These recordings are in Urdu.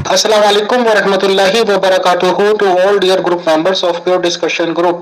Assalamu alaikum wa rahmatullahi wa barakatuhu to all dear group members of Pure Discussion Group.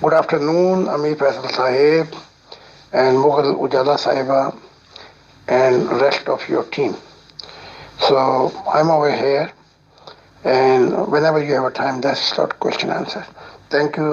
Good afternoon, Amir Faisal Sahib and Mughal Ujala Sahiba and rest of your team. So I'm over here, and whenever you have a time, let's start question answer. Thank you.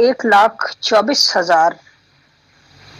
1,24,000,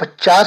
50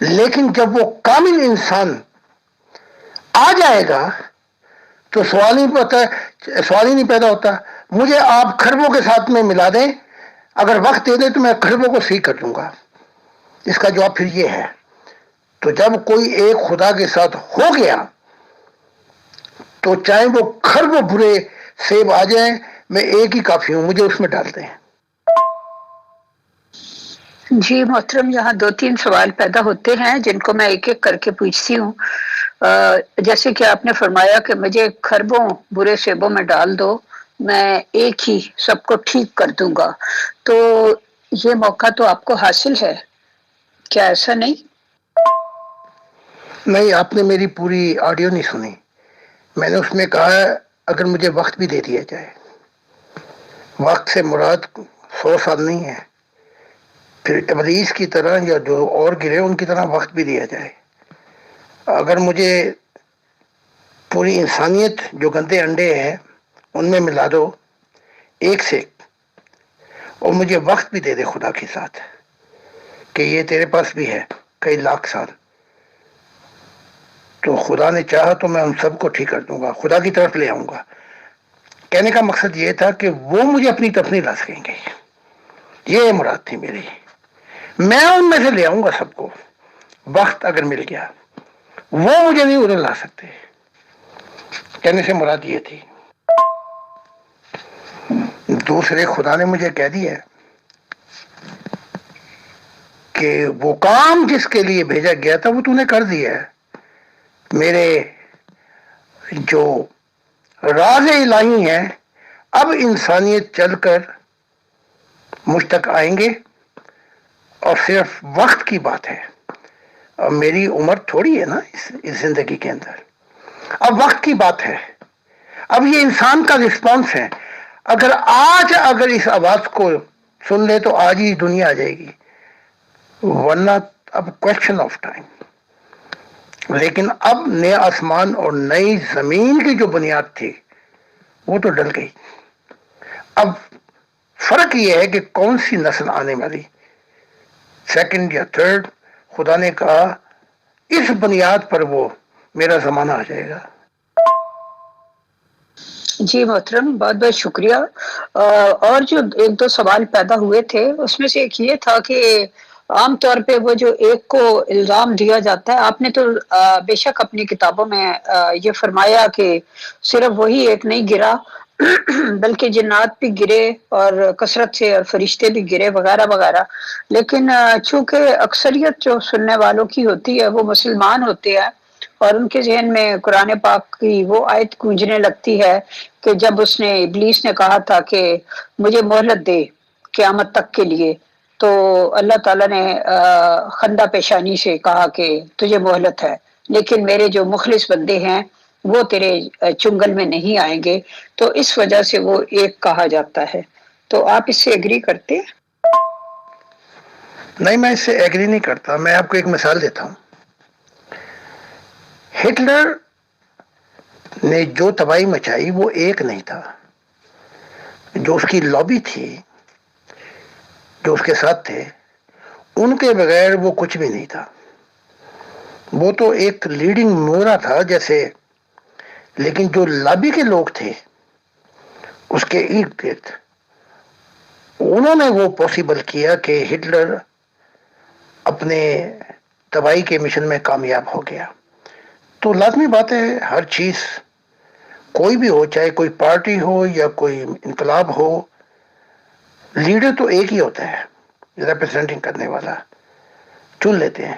لیکن جب وہ کامل انسان آ جائے گا تو سوال ہی نہیں پیدا ہوتا. مجھے آپ خربوں کے ساتھ میں ملا دیں، اگر وقت دے دیں تو میں خربوں کو صحیح کر دوں گا. اس کا جواب پھر یہ ہے. تو جب کوئی ایک خدا کے ساتھ ہو گیا تو چاہے وہ خربوں برے سیب آ جائیں، میں ایک ہی کافی ہوں، مجھے اس میں ڈال دیں. جی محترم، یہاں 2-3 سوال پیدا ہوتے ہیں جن کو میں ایک ایک کر کے پوچھتی ہوں. جیسے کہ آپ نے فرمایا کہ مجھے خربوں برے سیبوں میں ڈال دو، میں ایک ہی سب کو ٹھیک کر دوں گا. تو یہ موقع تو آپ کو حاصل ہے، کیا ایسا نہیں؟ نہیں، آپ نے میری پوری آڈیو نہیں سنی. میں نے اس میں کہا اگر مجھے وقت بھی دے دیا جائے، وقت سے مراد 100 سال نہیں ہے، پھر ابلیس کی طرح یا جو اور گرے ان کی طرح وقت بھی دیا جائے، اگر مجھے پوری انسانیت جو گندے انڈے ہیں ان میں ملا دو ایک سے، اور مجھے وقت بھی دے دے خدا کے ساتھ کہ یہ تیرے پاس بھی ہے کئی لاکھ سال، تو خدا نے چاہا تو میں ان سب کو ٹھیک کر دوں گا، خدا کی طرف لے آؤں گا. کہنے کا مقصد یہ تھا کہ وہ مجھے اپنی طرف نہیں لا سکیں گے، یہ مراد تھی میری. میں ان میں سے لے آؤں گا سب کو، وقت اگر مل گیا، وہ مجھے نہیں ادھر لا سکتے. کہنے سے مراد یہ تھی. دوسرے، خدا نے مجھے کہہ دیا کہ وہ کام جس کے لیے بھیجا گیا تھا وہ تو نے کر دیا ہے. میرے جو راز الہی ہیں اب انسانیت چل کر مجھ تک آئیں گے، اور صرف وقت کی بات ہے. اب میری عمر تھوڑی ہے نا اس زندگی کے اندر، اب وقت کی بات ہے. اب یہ انسان کا رسپانس ہے. اگر اس آواز کو سن لے تو آج ہی دنیا آ جائے گی، ورنہ اب کوشچن آف ٹائم. لیکن اب نئے آسمان اور نئی زمین کی جو بنیاد تھی وہ تو ڈل گئی. اب فرق یہ ہے کہ کون سی نسل آنے والی، سیکنڈ یا تھرڈ. خدا نے کہا اس بنیاد پر وہ میرا زمانہ آ جائے گا. جی محترم، بہت بہت شکریہ. اور جو 1-2 سوال پیدا ہوئے تھے اس میں سے ایک یہ تھا کہ عام طور پہ وہ جو ایک کو الزام دیا جاتا ہے، آپ نے تو بے شک اپنی کتابوں میں یہ فرمایا کہ صرف وہی ایک نہیں گرا بلکہ جنات بھی گرے اور کثرت سے، اور فرشتے بھی گرے وغیرہ وغیرہ. لیکن چونکہ اکثریت جو سننے والوں کی ہوتی ہے وہ مسلمان ہوتے ہیں، اور ان کے ذہن میں قرآن پاک کی وہ آیت گونجنے لگتی ہے کہ جب ابلیس نے کہا تھا کہ مجھے مہلت دے قیامت تک کے لیے، تو اللہ تعالیٰ نے خندہ پیشانی سے کہا کہ تجھے مہلت ہے، لیکن میرے جو مخلص بندے ہیں وہ تیرے چنگل میں نہیں آئیں گے. تو اس وجہ سے وہ ایک کہا جاتا ہے. تو آپ اس سے ایگری کرتے ہیں؟ نہیں، میں اس سے ایگری نہیں کرتا. میں آپ کو ایک مثال دیتا ہوں. ہٹلر نے جو تباہی مچائی وہ ایک نہیں تھا. جو اس کی لابی تھی، جو اس کے ساتھ تھے، ان کے بغیر وہ کچھ بھی نہیں تھا. وہ تو ایک لیڈنگ مورا تھا جیسے، لیکن جو لابی کے لوگ تھے اس کے ارد گرد، انہوں نے وہ پاسبل کیا کہ ہٹلر اپنے تباہی کے مشن میں کامیاب ہو گیا. تو لازمی بات ہے، ہر چیز کوئی بھی ہو، چاہے کوئی پارٹی ہو یا کوئی انقلاب ہو، لیڈر تو ایک ہی ہوتا ہے، ریپرزینٹنگ کرنے والا چن لیتے ہیں.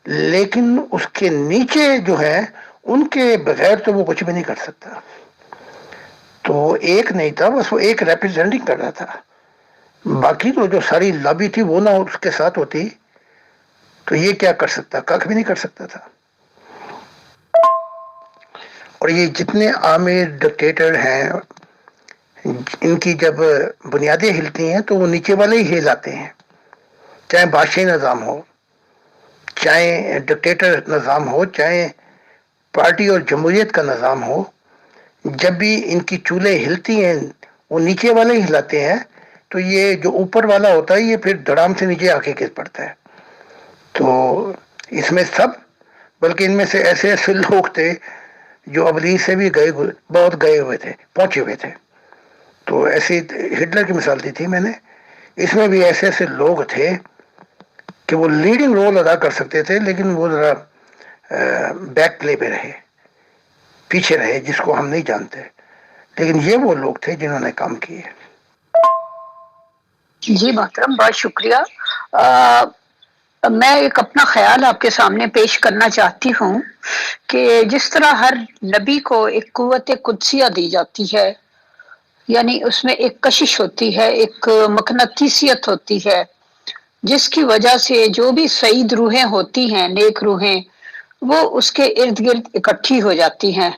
لیکن اس کے نیچے جو ہے ان کے بغیر تو وہ کچھ بھی نہیں کر سکتا. تو وہ ایک نہیں تھا، بس وہ ایک ریپرزینٹنگ کر رہا تھا. باقی تو جو ساری لابی تھی وہ نہ اس کے ساتھ ہوتی تو یہ کیا کر سکتا، کھ بھی نہیں کر سکتا تھا. اور یہ جتنے عامر ڈکٹیٹر ہیں، ان کی جب بنیادیں ہلتی ہیں تو وہ نیچے والے ہی ہل جاتے ہیں. چاہے بادشاہی نظام ہو، چاہے ڈکٹیٹر نظام ہو، چاہے پارٹی اور جمہوریت کا نظام ہو، جب بھی ان کی چولہے ہلتی ہیں وہ نیچے والے ہی ہلاتے ہیں. تو یہ جو اوپر والا ہوتا ہے یہ پھر دھڑام سے نیچے آ کے گر پڑتا ہے. تو اس میں سب، بلکہ ان میں سے ایسے ایسے لوگ تھے جو ابلیس سے بھی بہت گئے ہوئے تھے، پہنچے ہوئے تھے. تو ایسی ہٹلر کی مثال دی تھی میں نے. اس میں بھی ایسے ایسے لوگ تھے کہ وہ لیڈنگ رول ادا کر سکتے تھے، لیکن وہ ذرا بیک پلے پہ رہے، پیچھے رہے، جس کو ہم نہیں جانتے. لیکن یہ وہ لوگ تھے جنہوں نے کام کیے. جی محترم، بہت شکریہ. میں ایک اپنا خیال آپ کے سامنے پیش کرنا چاہتی ہوں کہ جس طرح ہر نبی کو ایک قوت قدسیہ دی جاتی ہے، یعنی اس میں ایک کشش ہوتی ہے، ایک مقناطیسیت ہوتی ہے، جس کی وجہ سے جو بھی سعید روحیں ہوتی ہیں، نیک روحیں، وہ اس کے ارد گرد اکٹھی ہو جاتی ہیں.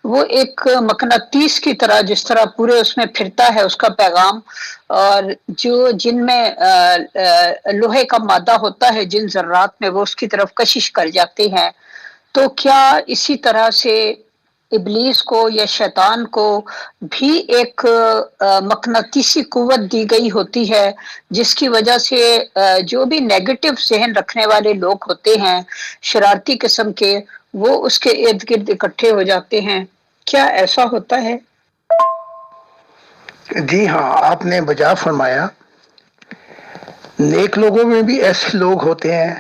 وہ ایک مقناطیس کی طرح جس طرح پورے اس میں پھرتا ہے اس کا پیغام، اور جن میں لوہے کا مادہ ہوتا ہے، جن ذرات میں، وہ اس کی طرف کشش کر جاتے ہیں. تو کیا اسی طرح سے ابلیس کو یا شیطان کو بھی ایک مقناطیسی قوت دی گئی ہوتی ہے، جس کی وجہ سے جو بھی نیگیٹو ذہن رکھنے والے لوگ ہوتے ہیں، شرارتی قسم کے، وہ اس کے ارد گرد اکٹھے ہو جاتے ہیں؟ کیا ایسا ہوتا ہے؟ جی ہاں، آپ نے بجا فرمایا. نیک لوگوں میں بھی ایسے لوگ ہوتے ہیں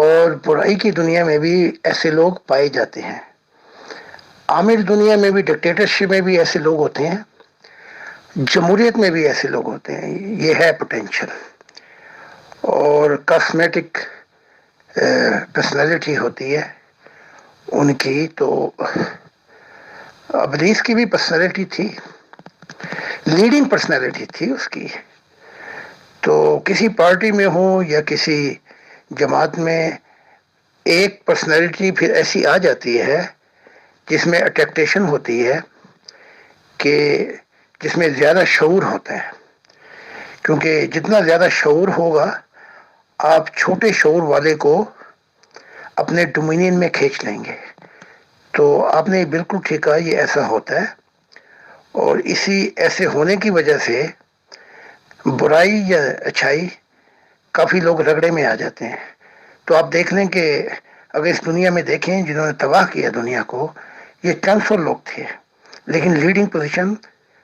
اور برائی کی دنیا میں بھی ایسے لوگ پائے جاتے ہیں. عامر دنیا میں بھی، ڈکٹیٹرشپ میں بھی ایسے لوگ ہوتے ہیں، جمہوریت میں بھی ایسے لوگ ہوتے ہیں. یہ ہے پوٹینشل. اور کاسمیٹک پرسنالٹی ہوتی ہے ان کی. تو ابلیس کی بھی پرسنالٹی تھی، لیڈنگ پرسنالٹی تھی اس کی. تو کسی پارٹی میں ہو یا کسی جماعت میں، ایک پرسنالٹی پھر ایسی آ جاتی ہے جس میں اٹریکٹیشن ہوتی ہے، کہ جس میں زیادہ شعور ہوتا ہے. کیونکہ جتنا زیادہ شعور ہوگا، آپ چھوٹے شعور والے کو اپنے ڈومینین میں کھینچ لیں گے. تو آپ نے بالکل ٹھیک کہا، یہ ایسا ہوتا ہے. اور اسی ایسے ہونے کی وجہ سے برائی یا اچھائی، کافی لوگ رگڑے میں آ جاتے ہیں. تو آپ دیکھ لیں کہ اگر اس دنیا میں دیکھیں جنہوں نے تباہ کیا دنیا کو، یہ چند سو لوگ تھے، لیکن لیڈنگ پوزیشن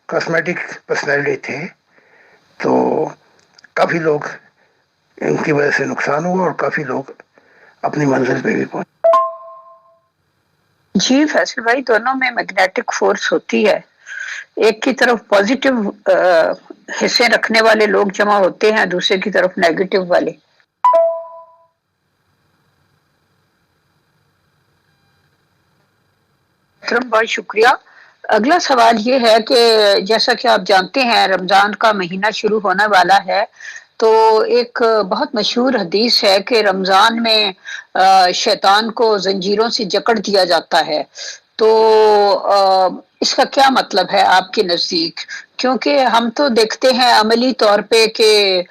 کاسمیٹک پرسنالٹی تھے. تو کافی لوگ ان کی وجہ سے نقصان ہوا اور کافی لوگ اپنی منزل پہ بھی پہنچے. جی فیصل بھائی، دونوں میں میگنیٹک فورس ہوتی ہے. ایک کی طرف پازیٹیو حصے رکھنے والے لوگ جمع ہوتے ہیں، دوسرے کی طرف نیگیٹو والے. بہت شکریہ. اگلا سوال یہ ہے کہ جیسا کہ آپ جانتے ہیں رمضان کا مہینہ شروع ہونے والا ہے، تو ایک بہت مشہور حدیث ہے کہ رمضان میں شیطان کو زنجیروں سے جکڑ دیا جاتا ہے. تو اس کا کیا مطلب ہے آپ کے نزدیک؟ کیونکہ ہم تو دیکھتے ہیں عملی طور پہ کہ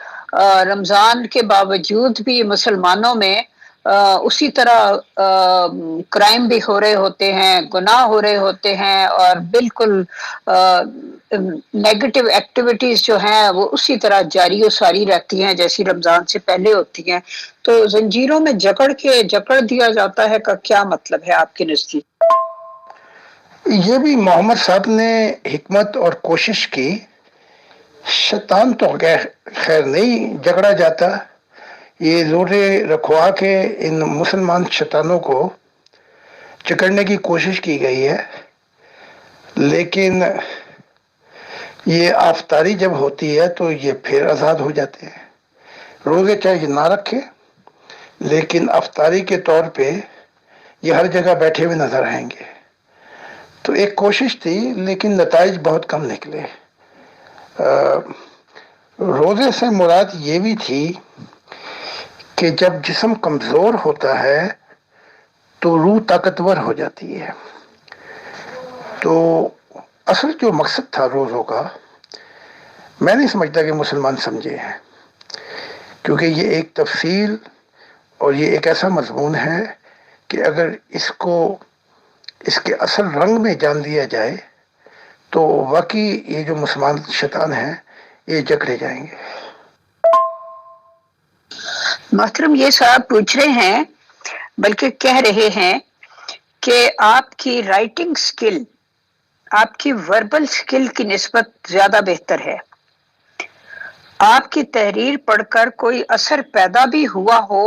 رمضان کے باوجود بھی مسلمانوں میں اسی طرح کرائم بھی ہو رہے ہوتے ہیں، گناہ ہو رہے ہوتے ہیں، اور بالکل نیگیٹو ایکٹیویٹیز جو ہیں وہ اسی طرح جاری و ساری رہتی ہیں جیسی رمضان سے پہلے ہوتی ہیں. تو زنجیروں میں جکڑ دیا جاتا ہے کا کیا مطلب ہے آپ کے نزدیک؟ یہ بھی محمد صاحب نے حکمت اور کوشش کی. شیطان تو خیر نہیں جکڑا جاتا، یہ زورے رکھوا کے ان مسلمان شیطانوں کو جکڑنے کی کوشش کی گئی ہے. لیکن یہ آفتاری جب ہوتی ہے تو یہ پھر آزاد ہو جاتے ہیں. روزے چاہے نہ رکھے، لیکن افطاری کے طور پہ یہ ہر جگہ بیٹھے ہوئے نظر آئیں گے. تو ایک کوشش تھی، لیکن نتائج بہت کم نکلے. روزے سے مراد یہ بھی تھی کہ جب جسم کمزور ہوتا ہے تو روح طاقتور ہو جاتی ہے. تو اصل جو مقصد تھا روزوں کا، میں نہیں سمجھتا کہ مسلمان سمجھے ہیں، کیونکہ یہ ایک تفصیل اور یہ ایک ایسا مضمون ہے کہ اگر اس کے اصل رنگ میں جان لیا جائے تو واقعی یہ جو مسلمان شیطان ہیں یہ جکڑے جائیں گے. محترم یہ صاحب پوچھ رہے ہیں، بلکہ کہہ رہے ہیں کہ آپ کی رائٹنگ سکل آپ کی وربل سکل کی نسبت زیادہ بہتر ہے، آپ کی تحریر پڑھ کر کوئی اثر پیدا بھی ہوا ہو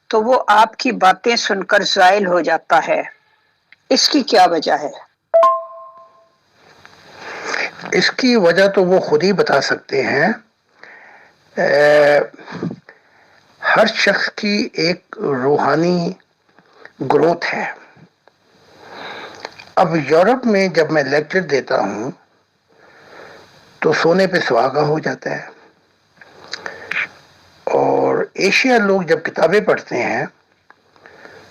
تو وہ آپ کی باتیں سن کر زائل ہو جاتا ہے، اس کی کیا وجہ ہے؟ اس کی وجہ تو وہ خود ہی بتا سکتے ہیں۔ ہر شخص کی ایک روحانی گروتھ ہے۔ اب یورپ میں جب میں لیکچر دیتا ہوں تو سونے پہ سہاگا ہو جاتا ہے، اور ایشیا لوگ جب کتابیں پڑھتے ہیں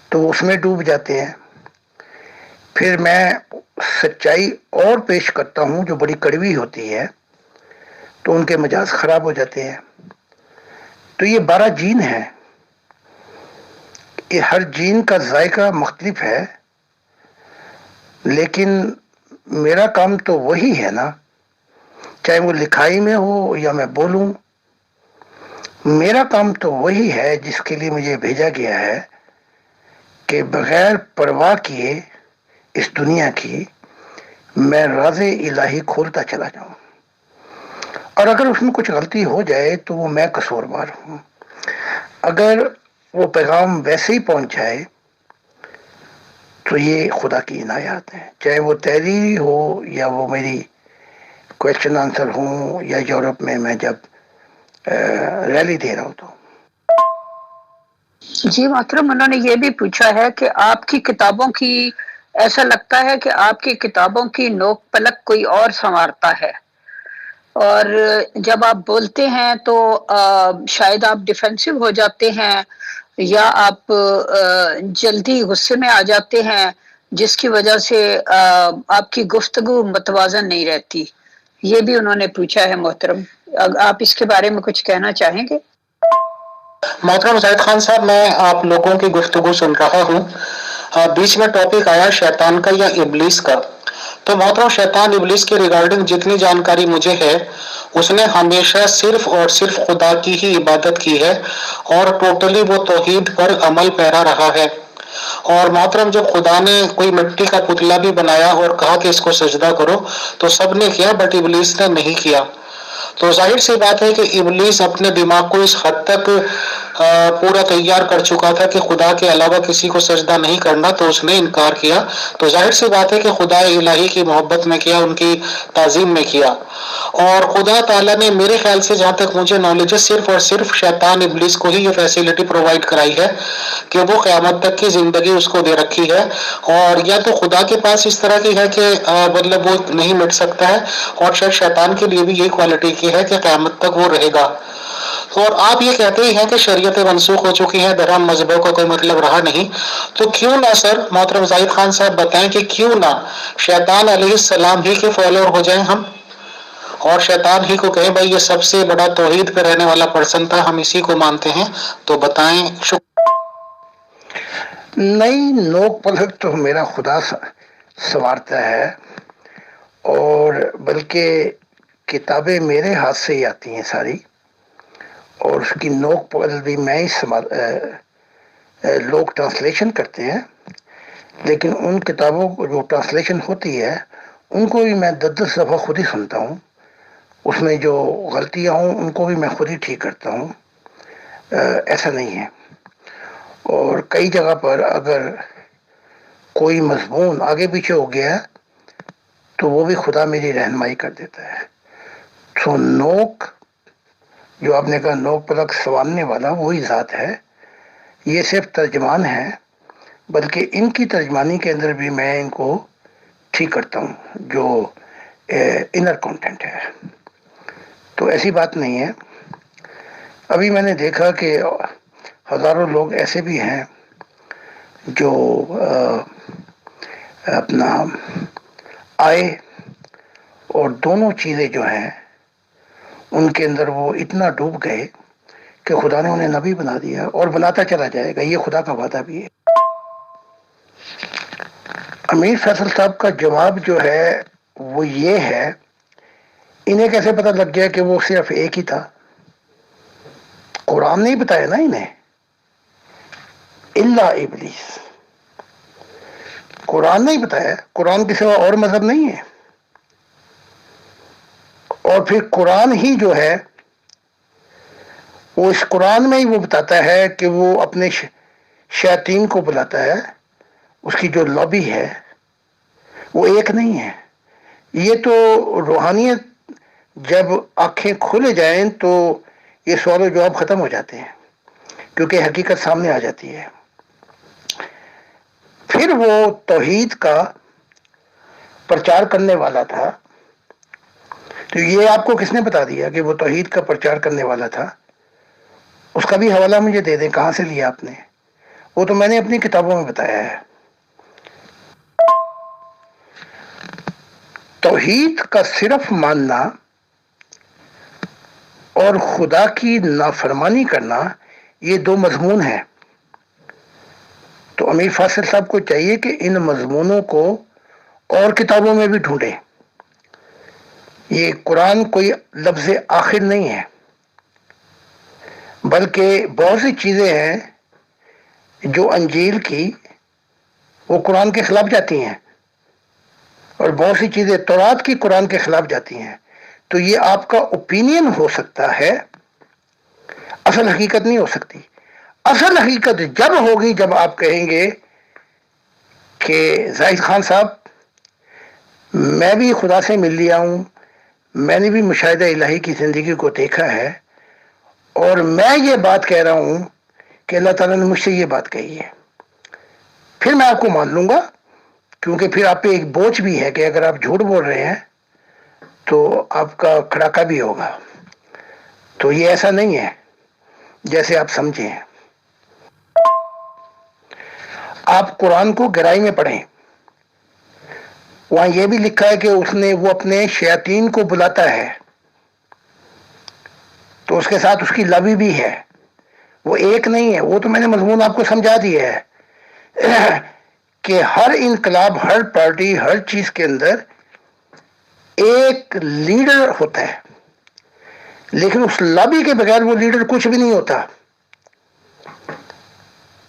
تو وہ اس میں ڈوب جاتے ہیں۔ پھر میں سچائی اور پیش کرتا ہوں جو بڑی کڑوی ہوتی ہے تو ان کے مجاز خراب ہو جاتے ہیں۔ تو یہ 12 جین ہیں، یہ ہر جین کا ذائقہ مختلف ہے، لیکن میرا کام تو وہی ہے نا، چاہے وہ لکھائی میں ہو یا میں بولوں، میرا کام تو وہی ہے جس کے لیے مجھے بھیجا گیا ہے کہ بغیر پرواہ کیے اس دنیا کی میں راز الہی کھولتا چلا جاؤں، اور اگر اس میں کچھ غلطی ہو جائے تو وہ میں قصوروار ہوں۔ اگر وہ پیغام ویسے ہی پہنچ جائے تو یہ خدا کی عنایات ہے، چاہے وہ تحریری ہو یا وہ میری کویشچن آنسر ہوں یا یورپ میں جب ریلی دے رہا ہوں تو۔ جی محترم، انہوں نے یہ بھی پوچھا ہے کہ آپ کی کتابوں کی، ایسا لگتا ہے کہ آپ کی کتابوں کی نوک پلک کوئی اور سنوارتا ہے، اور جب آپ بولتے ہیں تو شاید آپ ڈیفینسو ہو جاتے ہیں یا آپ جلدی غصے میں آ جاتے ہیں، جس کی وجہ سے آپ کی گفتگو متوازن نہیں رہتی۔ یہ بھی انہوں نے پوچھا ہے محترم، آپ اس کے بارے میں کچھ کہنا چاہیں گے؟ محترم زاہد خان صاحب، میں آپ لوگوں کی گفتگو سن رہا ہوں، بیچ میں ٹاپک آیا شیطان کا یا ابلیس کا، تو محترم شیطان ابلیس کے ریگارڈنگ جتنی جانکاری مجھے ہے، اس نے ہمیشہ صرف اور صرف خدا کی ہی عبادت کی ہے اور ٹوٹلی وہ توحید پر عمل پیرا رہا ہے۔ اور محترم جب خدا نے کوئی مٹی کا پتلا بھی بنایا اور کہا کہ اس کو سجدہ کرو تو سب نے کیا، بٹ ابلیس نے نہیں کیا۔ تو ظاہر سی بات ہے کہ ابلیس اپنے دماغ کو اس حد تک پورا تیار کر چکا تھا کہ خدا کے علاوہ کسی کو سجدہ نہیں کرنا، تو اس نے انکار کیا۔ تو ظاہر سی بات ہے کہ خدا الہی کی محبت میں کیا، ان کی تعظیم میں کیا، اور خدا تعالیٰ نے میرے خیال سے جہاں تک مجھے نالج ہے صرف اور صرف شیطان ابلیس کو ہی یہ فیسلٹی پرووائڈ کرائی ہے کہ وہ قیامت تک کی زندگی اس کو دے رکھی ہے، اور یا تو خدا کے پاس اس طرح کی ہے کہ مطلب وہ نہیں مٹ سکتا ہے، اور شاید شیطان کے لیے بھی یہی کوالٹی کی ہے کہ قیامت تک وہ رہے گا۔ اور آپ یہ کہتے ہی ہیں کہ شریعتیں منسوخ ہو چکی ہیں، درہم مذہبوں کا کوئی مطلب رہا نہیں، تو کیوں نہ سر محترم زاہد خان صاحب بتائیں کہ کیوں نہ شیطان علیہ السلام ہی کے فالوور ہو جائیں ہم، اور شیطان ہی کو کہیں بھائی یہ سب سے بڑا توحید پہ رہنے والا پرسن تھا، ہم اسی کو مانتے ہیں، تو بتائیں۔ نہیں، نوک پلک تو میرا خدا سنوارتا ہے، اور بلکہ کتابیں میرے ہاتھ سے ہی آتی ہیں ساری، اور اس کی نوک پل بھی میں ہی لوگ ٹرانسلیشن کرتے ہیں، لیکن ان کتابوں کو جو ٹرانسلیشن ہوتی ہے ان کو بھی میں 10 دفعہ خود ہی سنتا ہوں، اس میں جو غلطیاں ہوں ان کو بھی میں خود ہی ٹھیک کرتا ہوں، ایسا نہیں ہے۔ اور کئی جگہ پر اگر کوئی مضمون آگے پیچھے ہو گیا تو وہ بھی خدا میری رہنمائی کر دیتا ہے۔ تو نوک جو آپ نے کہا نوک پلک سنوارنے والا وہی ذات ہے، یہ صرف ترجمان ہے، بلکہ ان کی ترجمانی کے اندر بھی میں ان کو ٹھیک کرتا ہوں جو انر کانٹینٹ ہے، تو ایسی بات نہیں ہے۔ ابھی میں نے دیکھا کہ ہزاروں لوگ ایسے بھی ہیں جو اپنا آئے اور دونوں چیزیں جو ہیں ان کے اندر وہ اتنا ڈوب گئے کہ خدا نے انہیں نبی بنا دیا اور بناتا چلا جائے گا، یہ خدا کا وعدہ بھی ہے۔ امیر فیصل صاحب کا جواب جو ہے وہ یہ ہے، انہیں کیسے پتہ لگ گیا کہ وہ صرف ایک ہی تھا؟ قرآن نے ہی بتایا نا انہیں، الا ابلیس. قرآن نہیں بتایا، قرآن کے سوا اور مذہب نہیں ہے. اور پھر قرآن ہی جو ہے وہ اس قرآن میں ہی وہ بتاتا ہے کہ وہ اپنے شیاطین کو بلاتا ہے. اس کی جو لابی ہے وہ ایک نہیں ہے. یہ تو روحانیت جب آنکھیں کھولے جائیں تو یہ سوال و جواب ختم ہو جاتے ہیں، کیونکہ حقیقت سامنے آ جاتی ہے. پھر وہ توحید کا پرچار کرنے والا تھا. تو یہ آپ کو کس نے بتا دیا کہ وہ توحید کا پرچار کرنے والا تھا؟ اس کا بھی حوالہ مجھے دے دیں، کہاں سے لیا آپ نے؟ وہ تو میں نے اپنی کتابوں میں بتایا ہے. توحید کا صرف ماننا اور خدا کی نافرمانی کرنا یہ دو مضمون ہیں. تو امیر فاصل صاحب کو چاہیے کہ ان مضمونوں کو اور کتابوں میں بھی ڈھونڈیں. یہ قرآن کوئی لفظ آخر نہیں ہے، بلکہ بہت سی چیزیں ہیں جو انجیل کی وہ قرآن کے خلاف جاتی ہیں، اور بہت سی چیزیں تورات کی قرآن کے خلاف جاتی ہیں. تو یہ آپ کا اوپینین ہو سکتا ہے، اصل حقیقت نہیں ہو سکتی. اصل حقیقت جب ہوگی جب آپ کہیں گے کہ زاہد خان صاحب میں بھی خدا سے مل لیا ہوں، میں نے بھی مشاہدہ الہی کی زندگی کو دیکھا ہے، اور میں یہ بات کہہ رہا ہوں کہ اللہ تعالیٰ نے مجھ سے یہ بات کہی ہے. پھر میں آپ کو مان لوں گا، کیونکہ پھر آپ پہ ایک بوجھ بھی ہے کہ اگر آپ جھوٹ بول رہے ہیں تو آپ کا کھڑاکا بھی ہوگا. تو یہ ایسا نہیں ہے جیسے آپ سمجھیں. آپ قرآن کو گہرائی میں پڑھیں، وہاں یہ بھی لکھا ہے کہ وہ اپنے شیاطین کو بلاتا ہے. تو اس کے ساتھ اس کی لبی بھی ہے، وہ ایک نہیں ہے. وہ تو میں نے مضمون آپ کو سمجھا دیا ہے کہ ہر انقلاب، ہر پارٹی، ہر چیز کے اندر ایک لیڈر ہوتا ہے، لیکن اس لابی کے بغیر وہ لیڈر کچھ بھی نہیں ہوتا.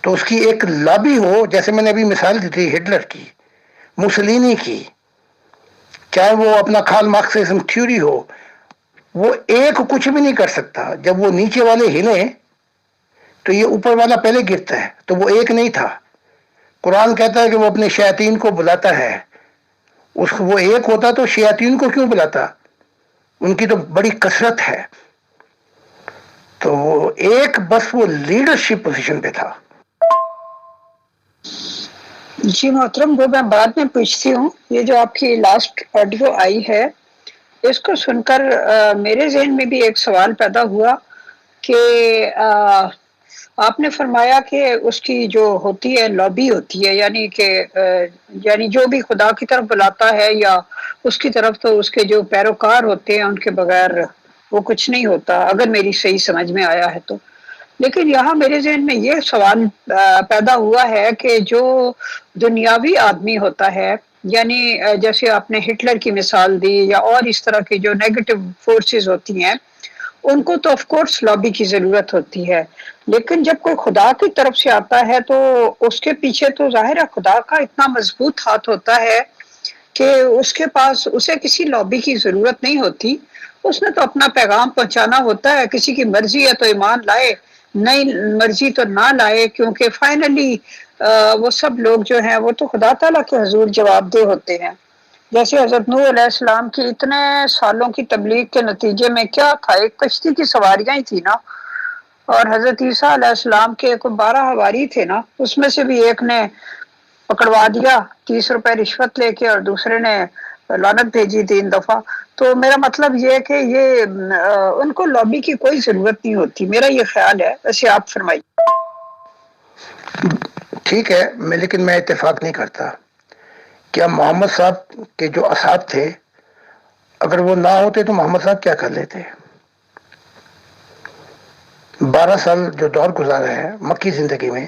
تو اس کی ایک لابی ہو، جیسے میں نے ابھی مثال دی تھی ہٹلر کی، مسولینی کی، چاہے وہ اپنا کارل مارکسزم تھیوری ہو، وہ ایک کچھ بھی نہیں کر سکتا. جب وہ نیچے والے ہلیں تو یہ اوپر والا پہلے گرتا ہے. تو وہ ایک نہیں تھا. قرآن کہتا ہے کہ وہ اپنے شیاطین کو بلاتا ہے. وہ ایک ہوتا تو شیاطین کو کیوں بلاتا؟ ان کی تو بڑی کثرت ہے. تو وہ ایک بس وہ لیڈرشپ پوزیشن پہ تھا. جی محترم، وہ میں بعد میں پوچھتی ہوں. یہ جو آپ کی لاسٹ آڈیو آئی ہے اس کو سن کر میرے ذہن میں بھی ایک سوال پیدا ہوا کہ آپ نے فرمایا کہ اس کی جو ہوتی ہے لابی ہوتی ہے، یعنی کہ یعنی جو بھی خدا کی طرف بلاتا ہے یا اس کی طرف، تو اس کے جو پیروکار ہوتے ہیں ان کے بغیر وہ کچھ نہیں ہوتا، اگر میری صحیح سمجھ میں آیا ہے تو. لیکن یہاں میرے ذہن میں یہ سوال پیدا ہوا ہے کہ جو دنیاوی آدمی ہوتا ہے، یعنی جیسے آپ نے ہٹلر کی مثال دی یا اور اس طرح کی جو نیگیٹو فورسز ہوتی ہیں، ان کو تو آف کورس لابی کی ضرورت ہوتی ہے. لیکن جب کوئی خدا کی طرف سے آتا ہے تو اس کے پیچھے تو ظاہر ہے خدا کا اتنا مضبوط ہاتھ ہوتا ہے کہ اس کے پاس اسے کسی لابی کی ضرورت نہیں ہوتی. اس نے تو اپنا پیغام پہنچانا ہوتا ہے. کسی کی مرضی ہے تو ایمان لائے، نہیں مرضی تو نہ لائے، کیونکہ فائنلی وہ سب لوگ جو ہیں وہ تو خدا تعالیٰ کے حضور جواب دہ ہوتے ہیں. جیسے حضرت نوح علیہ السلام کی اتنے سالوں کی تبلیغ کے نتیجے میں کیا تھا؟ ایک کشتی کی سواریاں ہی تھی نا. اور حضرت عیسیٰ علیہ السلام کے 12 حواری تھے نا، اس میں سے بھی ایک نے پکڑوا دیا 30 روپے رشوت لے کے، اور دوسرے نے لعنت بھیجی 3 دفعہ. تو میرا مطلب یہ ہے کہ یہ ان کو لابی کی کوئی ضرورت نہیں ہوتی، میرا یہ خیال ہے. ویسے آپ فرمائیے. ٹھیک ہے، لیکن میں اتفاق نہیں کرتا. کیا محمد صاحب کے جو اصحاب تھے، اگر وہ نہ ہوتے تو محمد صاحب کیا کر لیتے؟ 12 سال جو دور گزارا ہے مکی زندگی میں،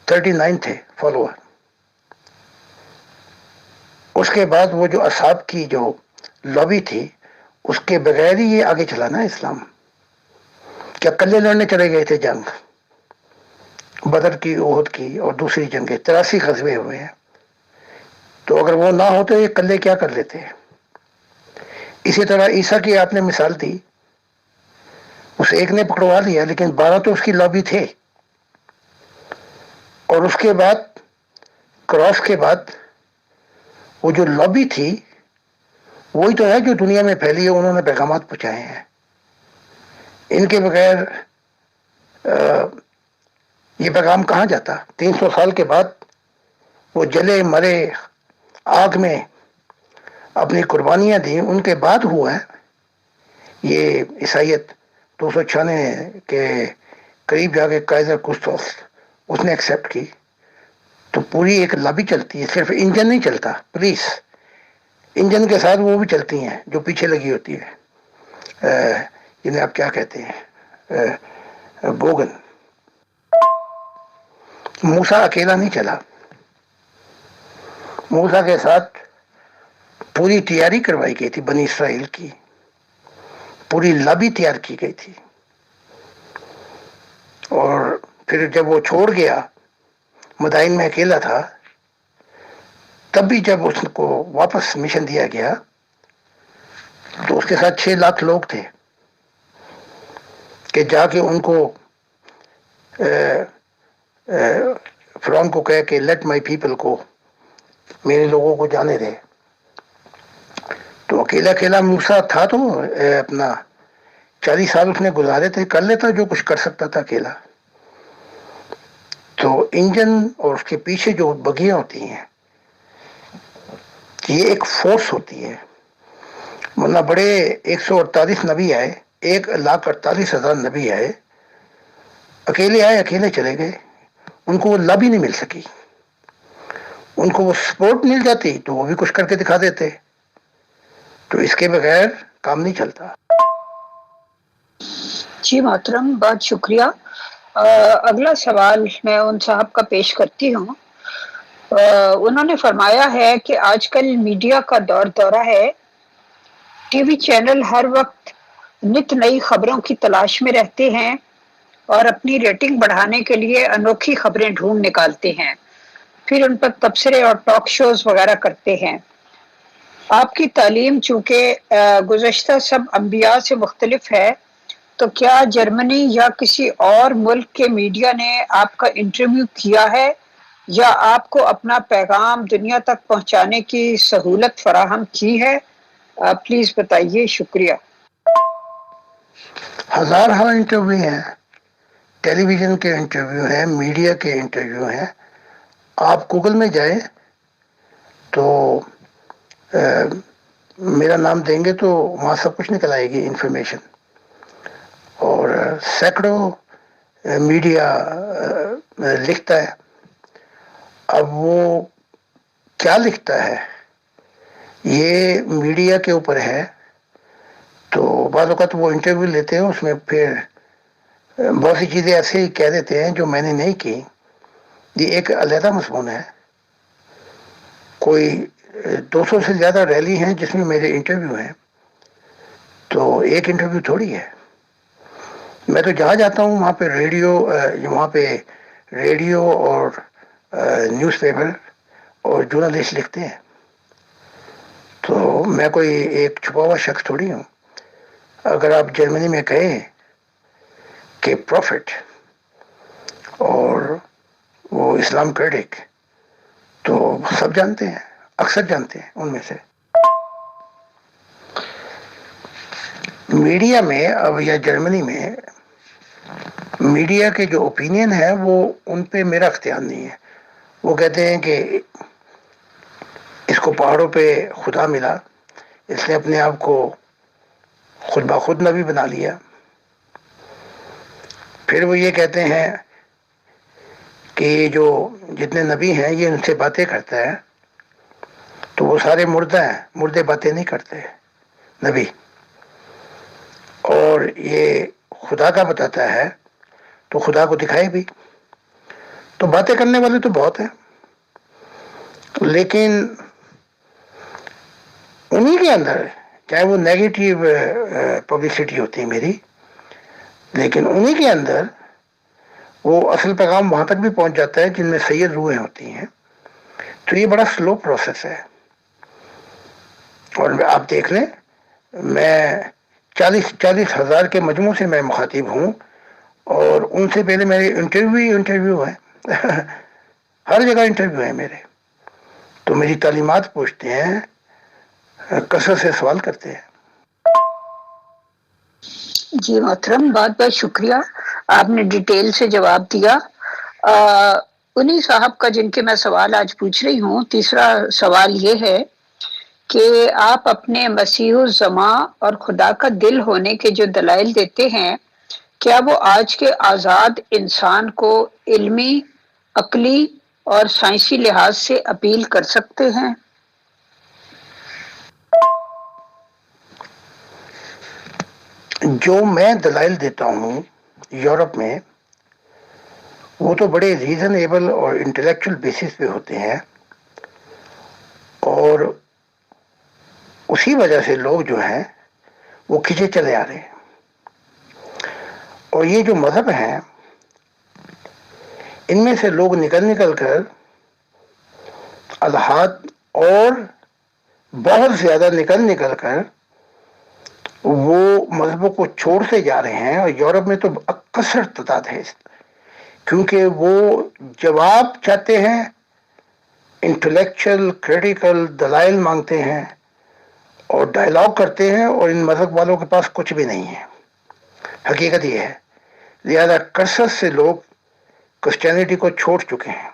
39 تھے فالوور. اس کے بعد وہ جو اصحاب کی جو لابی تھی، اس کے بغیر ہی یہ آگے چلا نا اسلام. کیا کلے لڑنے چلے گئے تھے جنگ؟ بدر کی، احد کی اور دوسری جنگیں، 83 غزوے ہوئے ہیں. تو اگر وہ نہ ہوتے یہ کلے کیا کر لیتے. اسی طرح عیسیٰ کی آپ نے مثال دی، اس ایک نے پکڑوا لیا لیکن 12 تو اس کی لابی تھے. اور اس کے بعد کراس کے بعد وہ جو لابی تھی وہی تو ہے جو دنیا میں پھیلی ہے، انہوں نے پیغامات پہنچائے ہیں. ان کے بغیر یہ پیغام کہاں جاتا. 300 سال کے بعد وہ جلے مرے آگ میں اپنی قربانیاں دیں، ان کے بعد ہوا ہے یہ عیسائیت. 296 کے قریب جا کے کائزر کستوس اس نے ایکسیپٹ کی. تو پوری ایک لابی چلتی ہے، صرف انجن نہیں چلتا، پولیس انجن کے ساتھ وہ بھی چلتی ہیں جو پیچھے لگی ہوتی ہے، جنہیں آپ کیا کہتے ہیں، بوگن. موسیٰ اکیلا نہیں چلا، موسیٰ کے ساتھ پوری تیاری کروائی گئی تھی بنی اسرائیل کی، پوری لابی تیار کی گئی تھی. اور پھر جب وہ چھوڑ گیا، مدائن میں اکیلا تھا، تب بھی جب اس کو واپس مشن دیا گیا تو اس کے ساتھ 6 لاکھ لوگ تھے کہ جا کے ان کو فرعون کو کہے کہ لیٹ مائی پیپل کو، میرے لوگوں کو جانے دے. تو اکیلا اکیلا موسیٰ تھا تو اپنا 40 سال اس نے گزارے تھے، کر لیتا جو کچھ کر سکتا تھا اکیلا. تو انجن اور اس کے پیچھے جو بگیاں ہوتی ہیں یہ ایک فورس ہوتی ہے. ورنہ بڑے 148 نبی آئے، 1,48,000 نبی آئے، اکیلے آئے اکیلے چلے گئے. ان کو وہ لابی نہیں مل سکی. ان کو وہ سپورٹ مل جاتی تو وہ بھی کچھ کر کے دکھا دیتے. تو اس کے بغیر کام نہیں چلتا. جی محترم، بہت شکریہ. اگلا سوال میں ان صاحب کا پیش کرتی ہوں. انہوں نے فرمایا ہے کہ آج کل میڈیا کا دورہ ہے، ٹی وی چینل ہر وقت نت نئی خبروں کی تلاش میں رہتے ہیں اور اپنی ریٹنگ بڑھانے کے لیے انوکھی خبریں ڈھونڈ نکالتے ہیں، پھر ان پر تبصرے اور ٹاک شوز وغیرہ کرتے ہیں. آپ کی تعلیم چونکہ گزشتہ سب انبیاء سے مختلف ہے، تو کیا جرمنی یا کسی اور ملک کے میڈیا نے آپ کا انٹرویو کیا ہے یا آپ کو اپنا پیغام دنیا تک پہنچانے کی سہولت فراہم کی ہے؟ پلیز بتائیے. شکریہ. ہزارہ انٹرویو ہیں، ٹیلی ویژن کے انٹرویو ہیں، میڈیا کے انٹرویو ہیں. آپ گوگل میں جائیں تو میرا نام دیں گے تو وہاں سب کچھ نکل آئے گی انفارمیشن. اور سینکڑوں میڈیا لکھتا ہے. اب وہ کیا لکھتا ہے یہ میڈیا کے اوپر ہے. تو بعض اوقات وہ انٹرویو لیتے ہیں، اس میں پھر بہت سی چیزیں ایسے ہی کہہ دیتے ہیں جو میں نے نہیں کی. یہ ایک علیحدہ مضمون ہے. کوئی 200 سے زیادہ ریلی ہیں جس میں میرے انٹرویو ہیں، تو ایک انٹرویو تھوڑی ہے. میں تو جہاں جاتا ہوں وہاں پہ ریڈیو اور نیوز پیپر اور جرنلسٹ لکھتے ہیں. تو میں کوئی ایک چھپا ہوا شخص تھوڑی ہوں. اگر آپ جرمنی میں کہیں کہ پروفٹ اور وہ اسلام کریٹک تو سب جانتے ہیں، اکثر جانتے ہیں ان میں سے. میڈیا میں اب یا جرمنی میں میڈیا کے جو اوپینین ہے وہ ان پہ میرا اختیار نہیں ہے. وہ کہتے ہیں کہ اس کو پہاڑوں پہ خدا ملا، اس نے اپنے آپ کو خود بخود نبی بنا لیا. پھر وہ یہ کہتے ہیں کہ یہ جو جتنے نبی ہیں یہ ان سے باتیں کرتا ہے تو وہ سارے مردہ ہیں، مردے باتیں نہیں کرتے نبی. اور یہ خدا کا بتاتا ہے تو خدا کو دکھائے بھی. تو باتیں کرنے والے تو بہت ہیں، لیکن انہی کے اندر چاہے وہ نیگیٹو پبلسٹی ہوتی ہے میری، لیکن انہی کے اندر وہ اصل پیغام وہاں تک بھی پہنچ جاتا ہے جن میں سید روحیں ہوتی ہیں. تو یہ بڑا سلو پروسیس ہے. اور آپ دیکھ لیں، میں 40,000 کے مجموع سے میں مخاطب ہوں، اور ان سے پہلے میرے انٹرویو ہے ہر جگہ انٹرویو ہے میرے. تو میری تعلیمات پوچھتے ہیں، کثرت سے سوال کرتے ہیں. جی محترم، بہت بہت شکریہ، آپ نے ڈیٹیل سے جواب دیا. انہی صاحب کا جن کے میں سوال آج پوچھ رہی ہوں، تیسرا سوال یہ ہے کہ آپ اپنے مسیح الزماں اور خدا کا دل ہونے کے جو دلائل دیتے ہیں، کیا وہ آج کے آزاد انسان کو علمی، عقلی اور سائنسی لحاظ سے اپیل کر سکتے ہیں؟ جو میں دلائل دیتا ہوں یورپ میں، وہ تو بڑے ریزنیبل اور انٹلیکچل بیسس پہ ہوتے ہیں، اور اسی وجہ سے لوگ جو ہیں وہ کھینچے چلے آ رہے ہیں. اور یہ جو مذہب ہیں، ان میں سے لوگ نکل کر الحاد اور بہت زیادہ نکل کر وہ مذہبوں کو چھوڑتے جا رہے ہیں. اور یورپ میں تو اکثر تعداد ہے، کیونکہ وہ جواب چاہتے ہیں، انٹلیکچل کریٹیکل دلائل مانگتے ہیں اور ڈائلاگ کرتے ہیں، اور ان مذہب والوں کے پاس کچھ بھی نہیں ہے. حقیقت یہ ہے. لہذا کثرت سے لوگ کرسچینٹی کو چھوڑ چکے ہیں،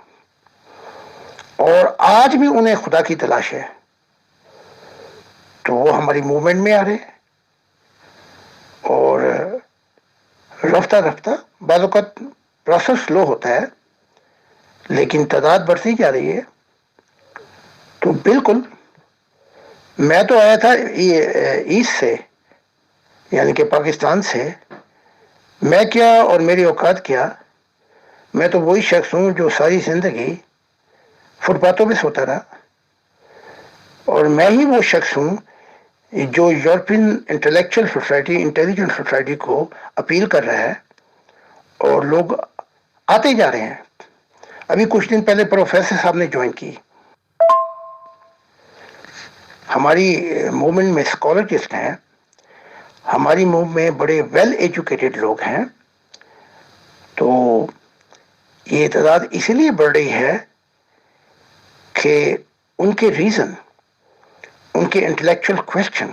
اور آج بھی انہیں خدا کی تلاش ہے. تو وہ ہماری موومنٹ میں آ رہے ہیں، اور رفتہ رفتہ بعض اوقات پروسیس سلو ہوتا ہے، لیکن تعداد بڑھتی جا رہی ہے. تو بالکل، میں تو آیا تھا ایسٹ سے، یعنی کہ پاکستان سے. میں کیا اور میری اوقات کیا، میں تو وہی شخص ہوں جو ساری زندگی فٹ پاتھوں پہ سوتا رہا. اور میں ہی وہ شخص ہوں جو European intellectual society, intelligent society کو اپیل کر رہا ہے، اور لوگ آتے جا رہے ہیں. ابھی کچھ دن پہلے پروفیسر صاحب نے جوائن کی. ہماری موومنٹ میں اسکالرجسٹ ہیں، ہماری موومنٹ میں بڑے ویل ایجوکیٹڈ لوگ ہیں. تو یہ تعداد اس لیے بڑھ رہی ہے کہ ان کے ریزن، ان کے انٹلیکچل کوشچن،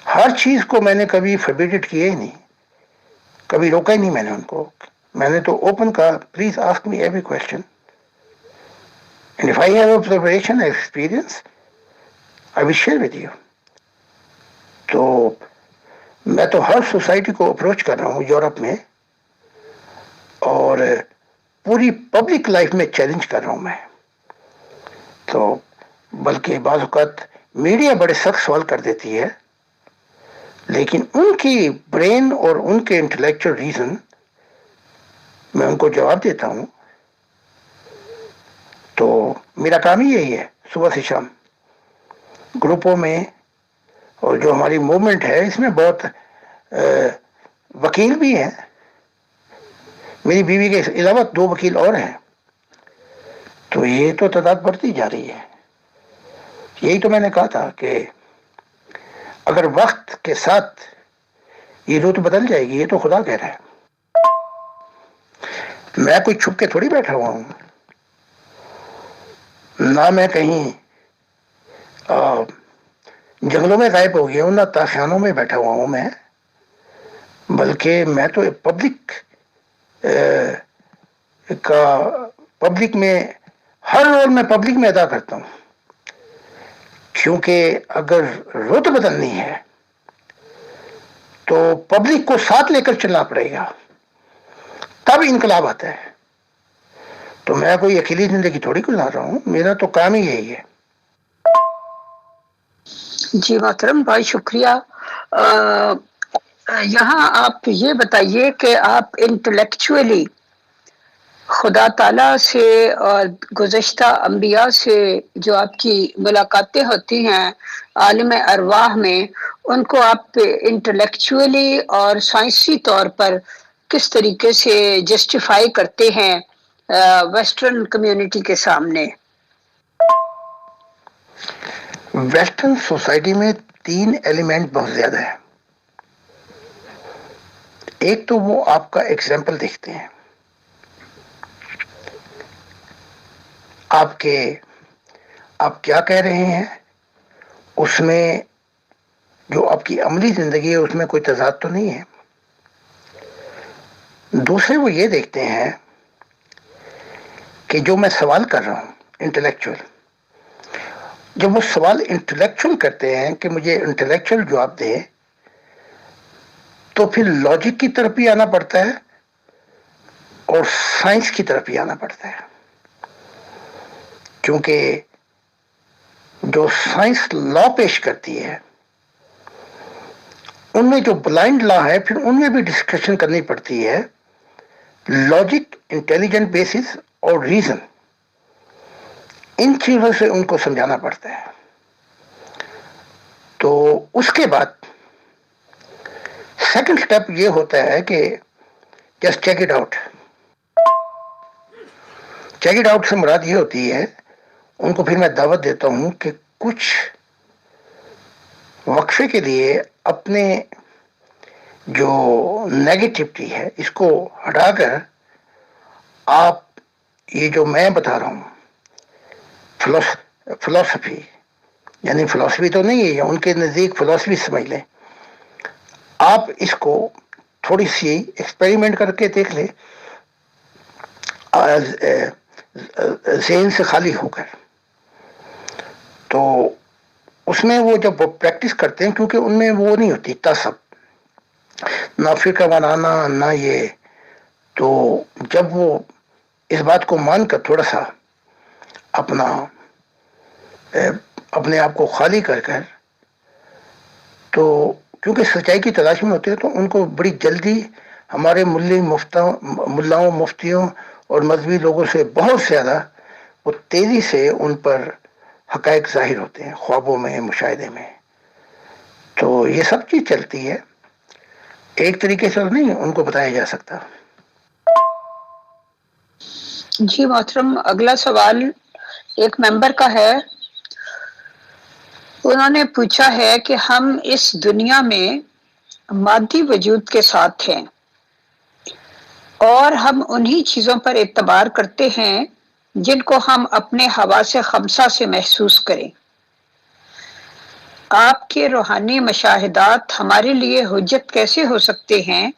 ہر چیز کو میں نے کبھی فبیڈڈ کیا ہی نہیں، کبھی روکا ہی نہیں میں نے ان کو. میں نے تو اوپن کہا، please ask me every question, and if I have observation experience I will share with you. تو میں تو ہر سوسائٹی کو اپروچ کر رہا ہوں یورپ میں، اور پوری پبلک لائف میں چیلنج کر رہا ہوں میں. تو بلکہ بعض اوقات میڈیا بڑے سخت سوال کر دیتی ہے، لیکن ان کی برین اور ان کے انٹلیکچل ریزن میں ان کو جواب دیتا ہوں. تو میرا کام ہی یہی ہے، صبح سے شام گروپوں میں. اور جو ہماری موومنٹ ہے، اس میں بہت وکیل بھی ہیں. میری بیوی کے علاوہ 2 وکیل اور ہیں. تو یہ تو تعداد بڑھتی جا رہی ہے. یہی تو میں نے کہا تھا کہ اگر وقت کے ساتھ یہ روت بدل جائے گی، یہ تو خدا کہہ رہا ہے. میں کوئی چھپ کے تھوڑی بیٹھا ہوا ہوں، نہ میں کہیں جنگلوں میں غائب ہو گیا ہوں، نہ تاخانوں میں بیٹھا ہوا ہوں میں. بلکہ میں تو پبلک میں ہر رول میں پبلک میں ادا کرتا ہوں. کیونکہ اگر رت بدلنی ہے تو پبلک کو ساتھ لے کر چلنا پڑے گا، تب انقلاب آتا ہے. تو میں کوئی اکیلی زندگی تھوڑی گزار رہا ہوں، میرا تو کام ہی یہی ہے. جی محترم، بہت شکریہ. یہاں آپ یہ بتائیے کہ آپ انٹلیکچولی خدا تعالیٰ سے اور گزشتہ انبیاء سے جو آپ کی ملاقاتیں ہوتی ہیں عالم ارواح میں، ان کو آپ انٹلیکچولی اور سائنسی طور پر کس طریقے سے جسٹیفائی کرتے ہیں ویسٹرن کمیونٹی کے سامنے؟ ویسٹرن سوسائٹی میں 3 ایلیمنٹ بہت زیادہ ہے. ایک تو وہ آپ کا ایگزامپل دیکھتے ہیں، آپ کیا کہہ رہے ہیں، اس میں جو آپ کی عملی زندگی ہے اس میں کوئی تضاد تو نہیں ہے. دوسرے وہ یہ دیکھتے ہیں کہ جو میں سوال کر رہا ہوں انٹلیکچوئل، جب وہ سوال انٹلیکچوئل کرتے ہیں کہ مجھے انٹلیکچوئل جواب دے، تو پھر لاجک کی طرف بھی آنا پڑتا ہے اور سائنس کی طرف بھی آنا پڑتا ہے. کیونکہ جو سائنس لا پیش کرتی ہے ان میں جو بلائنڈ لا ہے پھر ان میں بھی ڈسکشن کرنی پڑتی ہے. لاجک، انٹیلیجنٹ بیسس اور ریزن، ان چیزوں سے ان کو سمجھانا پڑتا ہے. تو اس کے بعد سیکنڈ سٹیپ یہ ہوتا ہے کہ just check it out. Check it out سے مراد یہ ہوتی ہے، ان کو پھر میں دعوت دیتا ہوں کہ کچھ وقفے کے لیے اپنے جو نیگیٹیوٹی ہے اس کو ہٹا کر آپ یہ جو میں بتا رہا ہوں فلسفی، یعنی فلسفی تو نہیں ہے، ان کے نزدیک فلسفی سمجھ لیں، آپ اس کو تھوڑی سی ایکسپیریمنٹ کر کے دیکھ لیں ذہن سے خالی ہو کر. تو اس میں وہ جب وہ پریکٹس کرتے ہیں، کیونکہ ان میں وہ نہیں ہوتی تعصب، نہ فکر بنانا نہ یہ، تو جب وہ اس بات کو مان کر تھوڑا سا اپنے آپ کو خالی کر کر، تو کیونکہ سچائی کی تلاش میں ہوتے ہیں تو ان کو بڑی جلدی ہمارے ملاؤں مفتیوں اور مذہبی لوگوں سے بہت زیادہ وہ تیزی سے ان پر حقائق ظاہر ہوتے ہیں، خوابوں میں، مشاہدے میں. تو یہ سب چیز چلتی ہے، ایک طریقے سے نہیں ان کو بتایا جا سکتا. جی محترم، اگلا سوال ایک ممبر کا ہے. انہوں نے پوچھا ہے کہ ہم اس دنیا میں مادی وجود کے ساتھ ہیں اور ہم انہی چیزوں پر اعتبار کرتے ہیں جن کو ہم اپنے حواس خمسہ سے محسوس کریں. آپ کے روحانی مشاہدات ہمارے لیے حجت کیسے ہو سکتے ہیں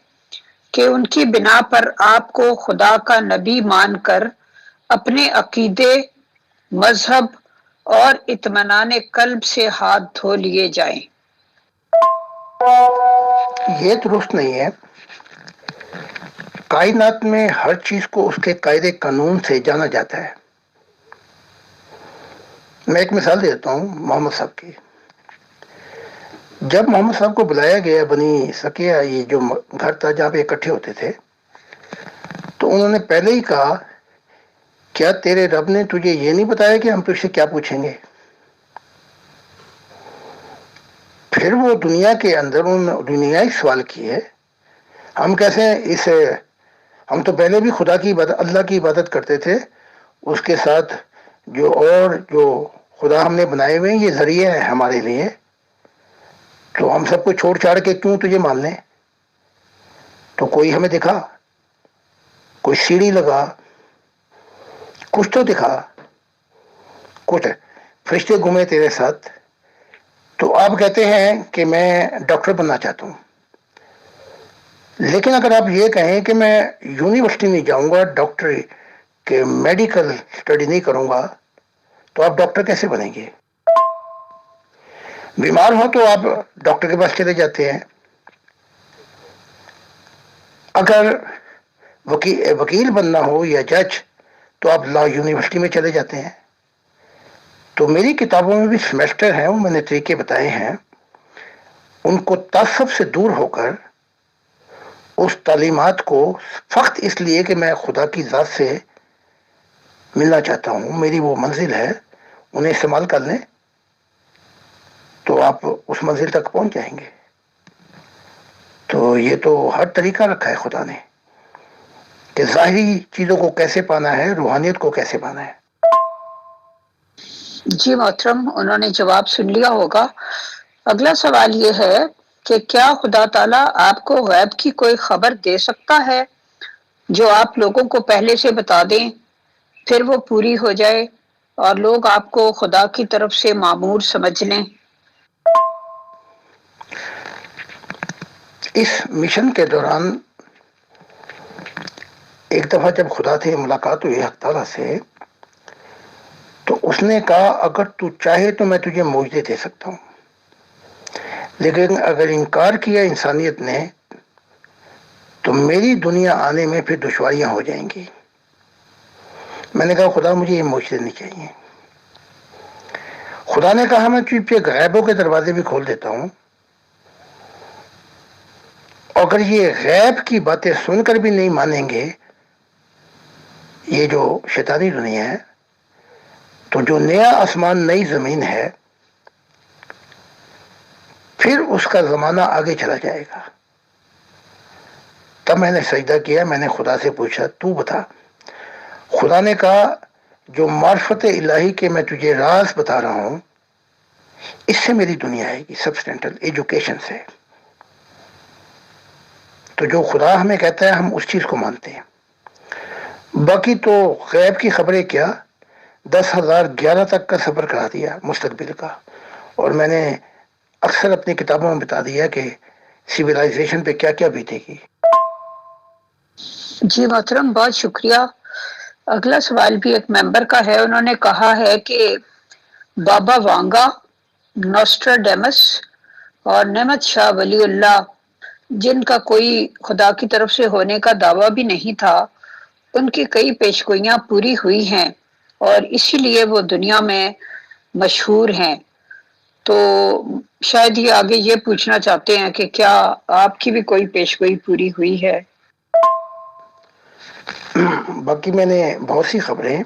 کہ ان کی بنا پر آپ کو خدا کا نبی مان کر اپنے عقیدے، مذہب اور اطمینان قلب سے ہاتھ دھو لیے جائیں؟ یہ درست نہیں ہے. کائنات میں ہر چیز کو اس کے قاعدے قانون سے جانا جاتا ہے. میں ایک مثال دیتا ہوں محمد صاحب کی. جب محمد صاحب کو بلایا گیا بنی سکیہ، یہ جو گھر تھا جہاں پہ اکٹھے ہوتے تھے، تو انہوں نے پہلے ہی کہا کیا تیرے رب نے تجھے یہ نہیں بتایا کہ ہم تجھ سے کیا پوچھیں گے؟ پھر وہ دنیا کے اندر انہوں نے دنیائی سوال کیے، ہم کیسے ہم تو پہلے بھی خدا کی عبادت، اللہ کی عبادت کرتے تھے، اس کے ساتھ جو خدا ہم نے بنائے ہوئے ہیں یہ ذریعہ ہے ہمارے لیے، تو ہم سب کو چھوڑ چھاڑ کے کیوں تجھے مان لیں؟ تو کوئی ہمیں دکھا، کوئی سیڑھی لگا، کچھ تو دکھا، کچھ فرشتے گھومے تیرے ساتھ. تو آپ کہتے ہیں کہ میں ڈاکٹر بننا چاہتا ہوں، لیکن اگر آپ یہ کہیں کہ میں یونیورسٹی نہیں جاؤں گا، ڈاکٹر کہ میڈیکل اسٹڈی نہیں کروں گا، تو آپ ڈاکٹر کیسے بنیں گے؟ بیمار ہو تو آپ ڈاکٹر کے پاس چلے جاتے ہیں، اگر وکیل بننا ہو یا جج تو آپ لا یونیورسٹی میں چلے جاتے ہیں. تو میری کتابوں میں بھی سیمیسٹر ہیں، وہ میں نے طریقے بتائے ہیں، ان کو تعصب سے دور ہو کر اس تعلیمات کو فقط اس لیے کہ میں خدا کی ذات سے ملنا چاہتا ہوں، میری وہ منزل ہے، انہیں استعمال کر لیں تو آپ اس منزل تک پہنچ جائیں گے. تو یہ تو ہر طریقہ رکھا ہے خدا نے. کہ ظاہری چیزوں کو کیسے پانا ہے، روحانیت کو کیسے پانا ہے۔ جی محترم، انہوں نے جواب سن لیا ہوگا۔ اگلا سوال یہ ہے کہ کیا خدا تعالیٰ آپ کو غیب کی کوئی خبر دے سکتا ہے جو آپ لوگوں کو پہلے سے بتا دیں، پھر وہ پوری ہو جائے اور لوگ آپ کو خدا کی طرف سے مامور سمجھ لیں؟ اس مشن کے دوران ایک دفعہ جب خدا سے ملاقات ہوئی حق تعالیٰ سے، تو اس نے کہا اگر تو چاہے تو میں تجھے معجزے دے سکتا ہوں، لیکن اگر انکار کیا انسانیت نے تو میری دنیا آنے میں پھر دشواریاں ہو جائیں گی۔ میں نے کہا خدا مجھے یہ معجزے نہیں چاہیے۔ خدا نے کہا میں تجھ پہ غیبوں کے دروازے بھی کھول دیتا ہوں، اگر یہ غیب کی باتیں سن کر بھی نہیں مانیں گے یہ جو شیطانی دنیا ہے، تو جو نیا آسمان نئی زمین ہے پھر اس کا زمانہ آگے چلا جائے گا۔ تب میں نے سجدہ کیا، میں نے خدا سے پوچھا تو بتا۔ خدا نے کہا جو معرفت الہی کے میں تجھے راز بتا رہا ہوں اس سے میری دنیا آئے گی، سبسٹینٹل ایجوکیشن سے۔ تو جو خدا ہمیں کہتا ہے ہم اس چیز کو مانتے ہیں۔ باقی تو غیب کی خبریں کیا، 10,011 تک کا سفر کرا دیا مستقبل کا، اور میں نے اکثر اپنی کتابوں میں بتا دیا کہ سویلائزیشن پہ کیا کیا بیتے گی۔ جی محترم، بہت شکریہ۔ اگلا سوال بھی ایک ممبر کا ہے۔ انہوں نے کہا ہے کہ بابا وانگا، نوسٹراڈیمس اور نعمت شاہ ولی اللہ، جن کا کوئی خدا کی طرف سے ہونے کا دعویٰ بھی نہیں تھا، ان کی کئی پیشگوئیاں پوری ہوئی ہیں اور اسی لیے وہ دنیا میں مشہور ہیں۔ تو شاید یہ آگے یہ پوچھنا چاہتے ہیں کہ کیا آپ کی بھی کوئی پیشگوئی پوری ہوئی ہے؟ باقی میں نے بہت سی خبریں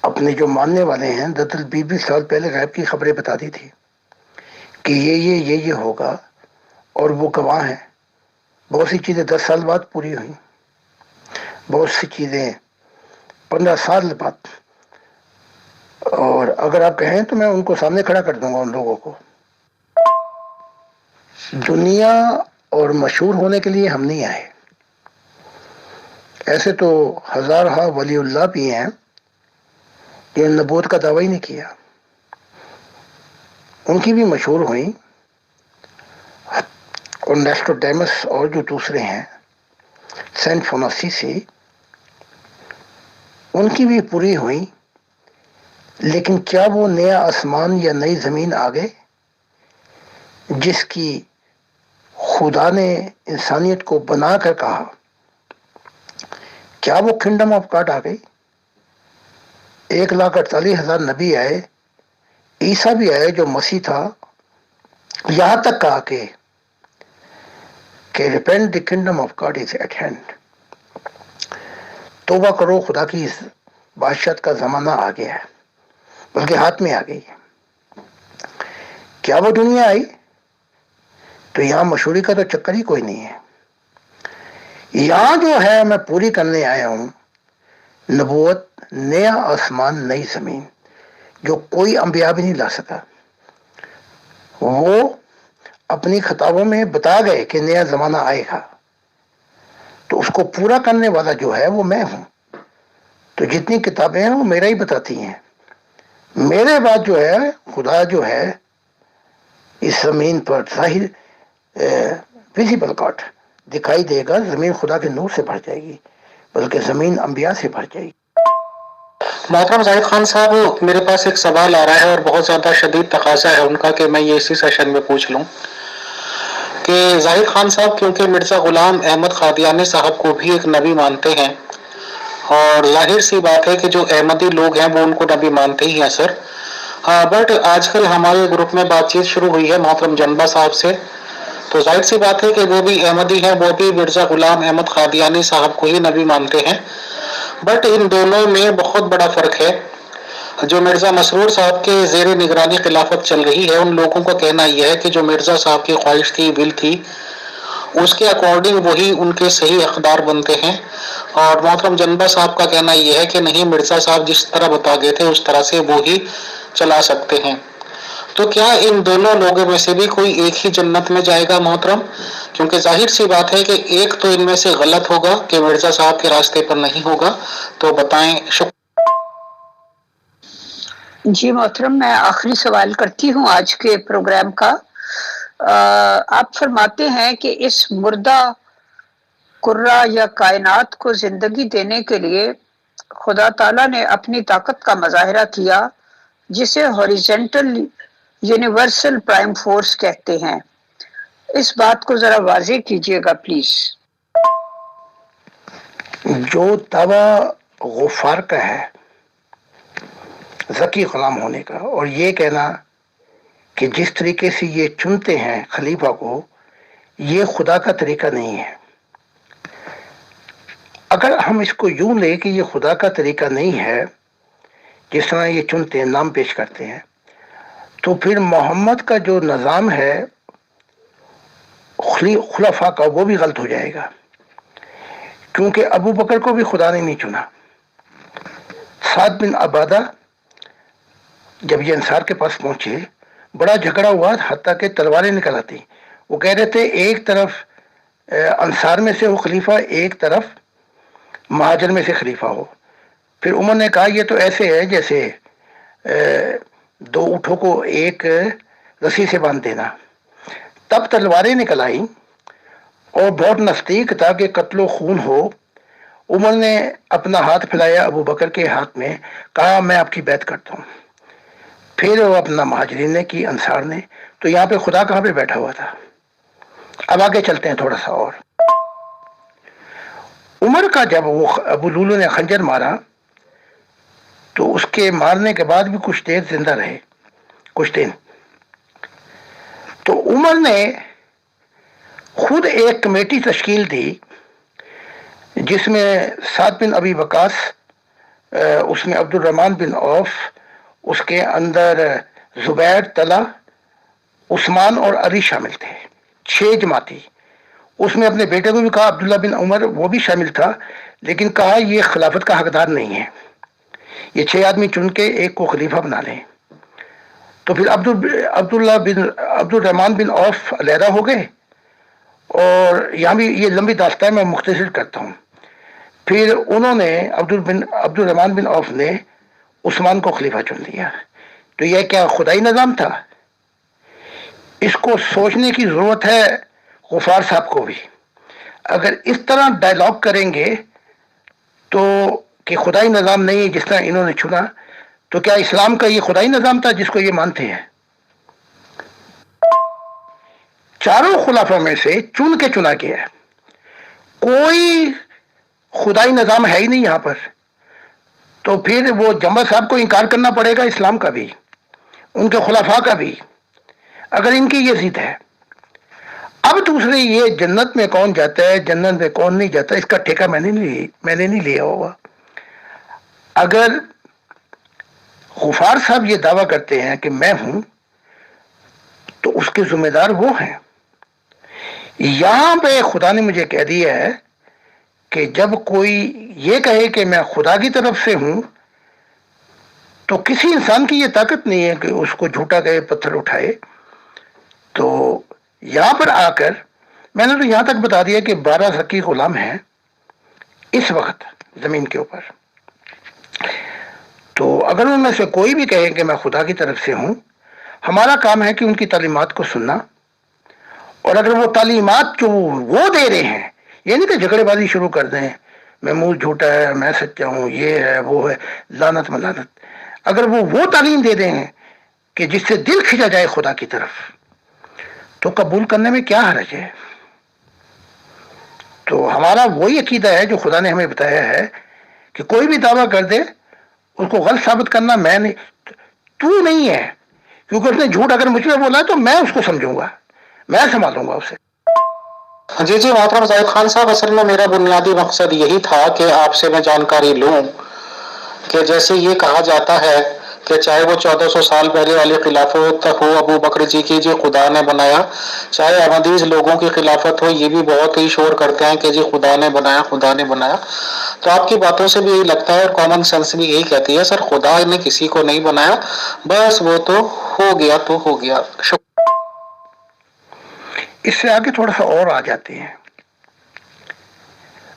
اپنے جو ماننے والے ہیں 10-20 سال پہلے غیب کی خبریں بتا دی تھی کہ یہ ہوگا، اور وہ گواہ ہیں۔ بہت سی چیزیں 10 سال بعد پوری ہوئیں، بہت سی چیزیں 15 سال بعد، اور اگر آپ کہیں تو میں ان کو سامنے کھڑا کر دوں گا ان لوگوں کو۔ دنیا اور مشہور ہونے کے لیے ہم نہیں آئے، ایسے تو ہزارہ ولی اللہ بھی ہیں جنہوں نے نبوت کا دعویٰ ہی نہیں کیا، ان کی بھی مشہور ہوئیں، اور نوسٹراڈیمس اور جو دوسرے ہیں سینٹ فوناسیسی، ان کی بھی پوری ہوئیں، لیکن کیا وہ نیا آسمان یا نئی زمین آ گئے جس کی خدا نے انسانیت کو بنا کر کہا؟ کیا وہ کنگڈم آف گاڈ آ گئی؟ 1,48,000 نبی آئے، عیسیٰ بھی آئے جو مسیح تھا، یہاں تک کہا کہ repent the kingdom of God is at hand، توبہ کرو خدا کی بادشاہت کا زمانہ آ گیا ہے، بلکہ ہاتھ میں آ گئی ہے۔ کیا وہ دنیا آئی؟ تو یہاں مشہوری کا تو چکر ہی کوئی نہیں ہے۔ یہاں جو ہے میں پوری کرنے آیا ہوں نبوت، نیا آسمان نئی زمین، جو کوئی انبیاء بھی نہیں لا سکا۔ وہ اپنی خطابوں میں بتا گئے کہ نیا زمانہ آئے گا، تو اس کو پورا کرنے والا جو ہے وہ میں ہوں۔ تو جتنی کتابیں ہیں وہ میرا ہی بتاتی ہیں۔ میرے بعد جو ہے خدا جو ہے اس زمین پر ظاہر ویزیبل گاڈ دکھائی دے گا، زمین خدا کے نور سے بھر جائے گی، بلکہ زمین انبیاء سے بھر جائے گی۔ محترم زاہد خان صاحب، میرے پاس ایک سوال آ رہا ہے اور بہت زیادہ شدید تقاضا ہے ان کا کہ میں یہ اسی سیشن میں پوچھ لوں کہ زاہد خان صاحب کیونکہ مرزا غلام احمد قادیانی صاحب کو بھی ایک نبی مانتے ہیں، اور ظاہر سی بات ہے کہ جو احمدی لوگ ہیں وہ ان کو نبی مانتے ہی ہیں سر، بٹ آج کل ہمارے گروپ میں بات چیت شروع ہوئی ہے محترم جنبا صاحب سے، تو ظاہر سی بات ہے کہ وہ بھی احمدی ہیں، وہ بھی مرزا غلام احمد قادیانی صاحب کو ہی نبی مانتے ہیں، بٹ ان دونوں میں بہت بڑا فرق ہے۔ جو مرزا مسرور صاحب کے زیر نگرانی خلافت چل رہی ہے، ان لوگوں کا کہنا یہ ہے کہ جو مرزا صاحب کی خواہش تھی، ول تھی، اس کے اکارڈنگ وہی ان کے صحیح اقدار بنتے ہیں. اور محترم جنبا صاحب کا کہنا یہ ہے کہ نہیں، مرزا صاحب جس طرح بتا گئے تھے اس طرح سے وہ ہی چلا سکتے ہیں. تو کیا ان دونوں لوگوں میں سے بھی کوئی ایک ہی جنت میں جائے گا محترم؟ کیونکہ ظاہر سی بات ہے کہ ایک تو ان میں سے غلط ہوگا کہ مرزا صاحب کے راستے پر نہیں ہوگا. تو بتائیں. جی محترم، میں آخری سوال کرتی ہوں آج کے پروگرام کا. آپ فرماتے ہیں کہ اس مردہ قرہ یا کائنات کو زندگی دینے کے لیے خدا تعالیٰ نے اپنی طاقت کا مظاہرہ کیا، جسے ہاریزونٹل یونیورسل پرائم فورس کہتے ہیں. اس بات کو ذرا واضح کیجیے گا پلیز. جو دعویٰ غفار کا ہے ذکی غلام ہونے کا، اور یہ کہنا کہ جس طریقے سے یہ چنتے ہیں خلیفہ کو، یہ خدا کا طریقہ نہیں ہے. اگر ہم اس کو یوں لیں کہ یہ خدا کا طریقہ نہیں ہے، جس طرح یہ چنتے ہیں، نام پیش کرتے ہیں، تو پھر محمد کا جو نظام ہے خلفاء کا، وہ بھی غلط ہو جائے گا. کیونکہ ابو بکر کو بھی خدا نے نہیں چنا. سعد بن عبادہ جب یہ انصار کے پاس پہنچے، بڑا جھگڑا ہوا، حتیٰ کہ تلواریں نکل آتی. وہ کہہ رہے تھے ایک طرف انصار میں سے ہو خلیفہ، ایک طرف مہاجر میں سے خلیفہ ہو. پھر عمر نے کہا یہ تو ایسے ہے جیسے دو اونٹوں کو ایک رسی سے باندھ دینا. تب تلواریں نکل آئیں اور بہت نزدیک تھا کہ قتل و خون ہو. عمر نے اپنا ہاتھ پھیلایا ابو بکر کے ہاتھ میں، کہا میں آپ کی بیعت کرتا ہوں. پھر وہ اپنا مہاجرین نے کی، انصار نے. تو یہاں پہ خدا کہاں پہ بیٹھا ہوا تھا؟ اب آگے چلتے ہیں تھوڑا سا. اور عمر کا جب وہ ابو لولو نے خنجر مارا تو اس کے مارنے کے بعد بھی کچھ دیر زندہ رہے، کچھ دن. تو عمر نے خود ایک کمیٹی تشکیل دی جس میں سعد بن ابی وقاص، اس میں عبد الرحمن بن عوف، اس کے اندر زبیر، طلحہ، عثمان اور علی شامل تھے. 6 جماعتی. اس میں اپنے بیٹے کو بھی کہا، عبداللہ بن عمر وہ بھی شامل تھا، لیکن کہا یہ خلافت کا حقدار نہیں ہے، یہ 6 آدمی چن کے ایک کو خلیفہ بنا لیں. تو پھر عبد الرحمن بن عوف علیحدہ ہو گئے. اور یہاں بھی یہ لمبی داستان ہے، میں مختصر کرتا ہوں. پھر انہوں نے عبد الرحمن بن عوف نے عثمان کو خلیفہ چن لیا. تو یہ کیا خدائی نظام تھا؟ اس کو سوچنے کی ضرورت ہے غفار صاحب کو بھی. اگر اس طرح ڈائلاگ کریں گے تو کہ خدائی نظام نہیں ہے جس طرح انہوں نے چنا، تو کیا اسلام کا یہ خدائی نظام تھا جس کو یہ مانتے ہیں؟ چاروں خلافوں میں سے چن کے چنا گیا ہے، کوئی خدائی نظام ہے ہی نہیں یہاں پر. تو پھر وہ جنبا صاحب کو انکار کرنا پڑے گا اسلام کا بھی، ان کے خلفاء کا بھی، اگر ان کی یہ ضد ہے. اب دوسرے یہ جنت میں کون جاتا ہے، جنت میں کون نہیں جاتا، اس کا ٹھیکہ میں نے نہیں لیا ہوگا. اگر غفار صاحب یہ دعویٰ کرتے ہیں کہ میں ہوں، تو اس کے ذمہ دار وہ ہیں. یہاں پہ خدا نے مجھے کہہ دیا ہے کہ جب کوئی یہ کہے کہ میں خدا کی طرف سے ہوں، تو کسی انسان کی یہ طاقت نہیں ہے کہ اس کو جھوٹا کہے، پتھر اٹھائے. تو یہاں پر آ کر میں نے تو یہاں تک بتا دیا کہ 12 ذکی غلام ہیں اس وقت زمین کے اوپر. تو اگر ان میں سے کوئی بھی کہے کہ میں خدا کی طرف سے ہوں، ہمارا کام ہے کہ ان کی تعلیمات کو سننا. اور اگر وہ تعلیمات جو وہ دے رہے ہیں، یہ نہیں کہ جھگڑے بازی شروع کر دیں، میں منہ جھوٹا ہے، میں سچا ہوں، یہ ہے وہ ہے، لعنت ملعنت. اگر وہ تعلیم دے رہے ہیں کہ جس سے دل کھنچا جائے خدا کی طرف، تو قبول کرنے میں کیا حرج ہے؟ تو ہمارا وہی عقیدہ ہے جو خدا نے ہمیں بتایا ہے کہ کوئی بھی دعویٰ کر دے اس کو غلط ثابت کرنا میں نہیں، تو نہیں ہے، کیونکہ اس نے جھوٹ اگر مجھ پہ بولا ہے تو میں اس کو سمجھوں گا، میں سنبھالوں گا اسے. جی محترم زاہد خان صاحب، اصل میں میرا بنیادی مقصد یہی تھا کہ آپ سے میں جانکاری لوں کہ جیسے یہ کہا جاتا ہے کہ چاہے وہ 1400 سال پہلے والی خلافت ہو ابو بکر جی کی جو خدا نے بنایا، چاہے احمدیز لوگوں کی خلافت ہو، یہ بھی بہت ہی شور کرتے ہیں کہ جی خدا نے بنایا، خدا نے بنایا. تو آپ کی باتوں سے بھی یہی لگتا ہے اور کامن سینس بھی یہی کہتی ہے سر خدا نے کسی کو نہیں بنایا، بس وہ تو ہو گیا تو ہو گیا. اس سے آگے تھوڑا سا اور آ جاتے ہیں.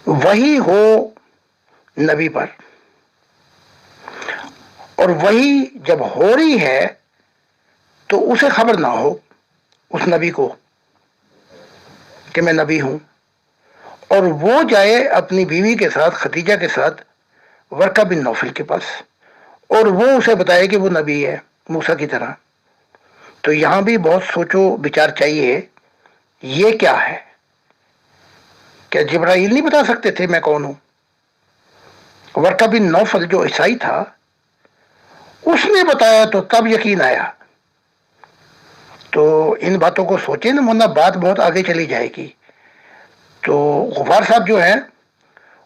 وہی ہو نبی پر، اور وہی جب ہو رہی ہے تو اسے خبر نہ ہو اس نبی کو کہ میں نبی ہوں، اور وہ جائے اپنی بیوی کے ساتھ خدیجہ کے ساتھ ورقہ بن نوفل کے پاس، اور وہ اسے بتائے کہ وہ نبی ہے موسیٰ کی طرح. تو یہاں بھی بہت سوچو بچار چاہیے. یہ کیا ہے؟ کیا جبرائیل نہیں بتا سکتے تھے میں کون ہوں؟ ورقہ بن نوفل جو عیسائی تھا اس نے بتایا تو تب یقین آیا. تو ان باتوں کو سوچیں نا، ورنہ بات بہت آگے چلی جائے گی. تو غفار صاحب جو ہیں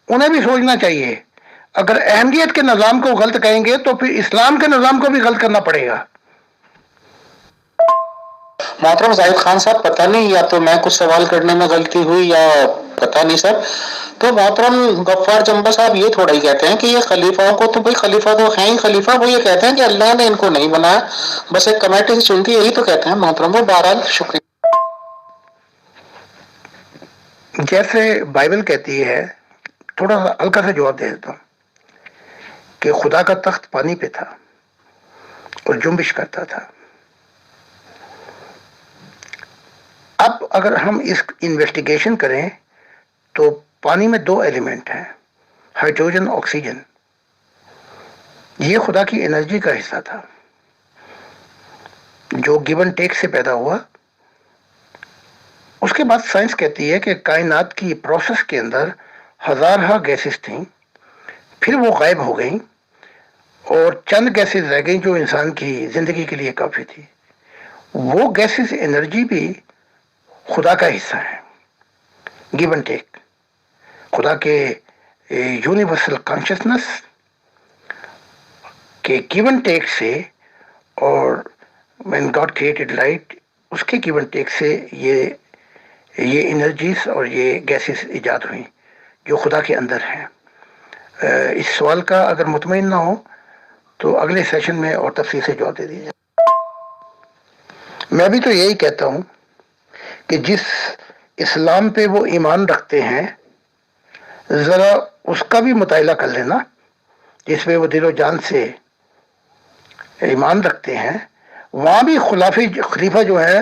انہیں بھی سوچنا چاہیے. اگر احمدیت کے نظام کو غلط کہیں گے تو پھر اسلام کے نظام کو بھی غلط کرنا پڑے گا. محترم زاہد خان صاحب، پتہ نہیں یا تو میں کچھ سوال کرنے میں غلطی ہوئی یا پتہ نہیں سر. تو محترم غفار جمبا صاحب یہ تھوڑا ہی کہتے ہیں کہ یہ خلیفہ کو تو بھائی خلیفہ تو ہیں ہی خلیفہ، وہ یہ کہتے ہیں کہ اللہ نے ان کو نہیں بنایا، بس ایک کمیٹی سے چنتی، یہی تو کہتے ہیں محترم وہ. بہرحال شکریہ. جیسے بائبل کہتی ہے، تھوڑا سا ہلکا سا جواب دے دیتا ہوں کہ خدا کا تخت پانی پہ تھا اور جنبش کرتا تھا. اب اگر ہم اس انویسٹیگیشن کریں تو پانی میں دو ایلیمنٹ ہیں، ہائیڈروجن آکسیجن. یہ خدا کی انرجی کا حصہ تھا جو گیون ٹیک سے پیدا ہوا. اس کے بعد سائنس کہتی ہے کہ کائنات کی پروسیس کے اندر ہزارہ گیسز تھیں، پھر وہ غائب ہو گئیں اور چند گیسز رہ گئیں جو انسان کی زندگی کے لیے کافی تھی. وہ گیسز انرجی بھی خدا کا حصہ ہے، گیون ٹیک، خدا کے یونیورسل کانشسنس کے گیون ٹیک سے. اور when God created light، اس کے گیون ٹیک سے یہ انرجیز اور یہ گیسز ایجاد ہوئیں جو خدا کے اندر ہیں. اس سوال کا اگر مطمئن نہ ہو تو اگلے سیشن میں اور تفصیل سے جواب دے دیجیے. میں بھی تو یہی کہتا ہوں کہ جس اسلام پہ وہ ایمان رکھتے ہیں ذرا اس کا بھی مطالعہ کر لینا، جس پہ وہ دل و جان سے ایمان رکھتے ہیں. وہاں بھی خلیفہ جو ہے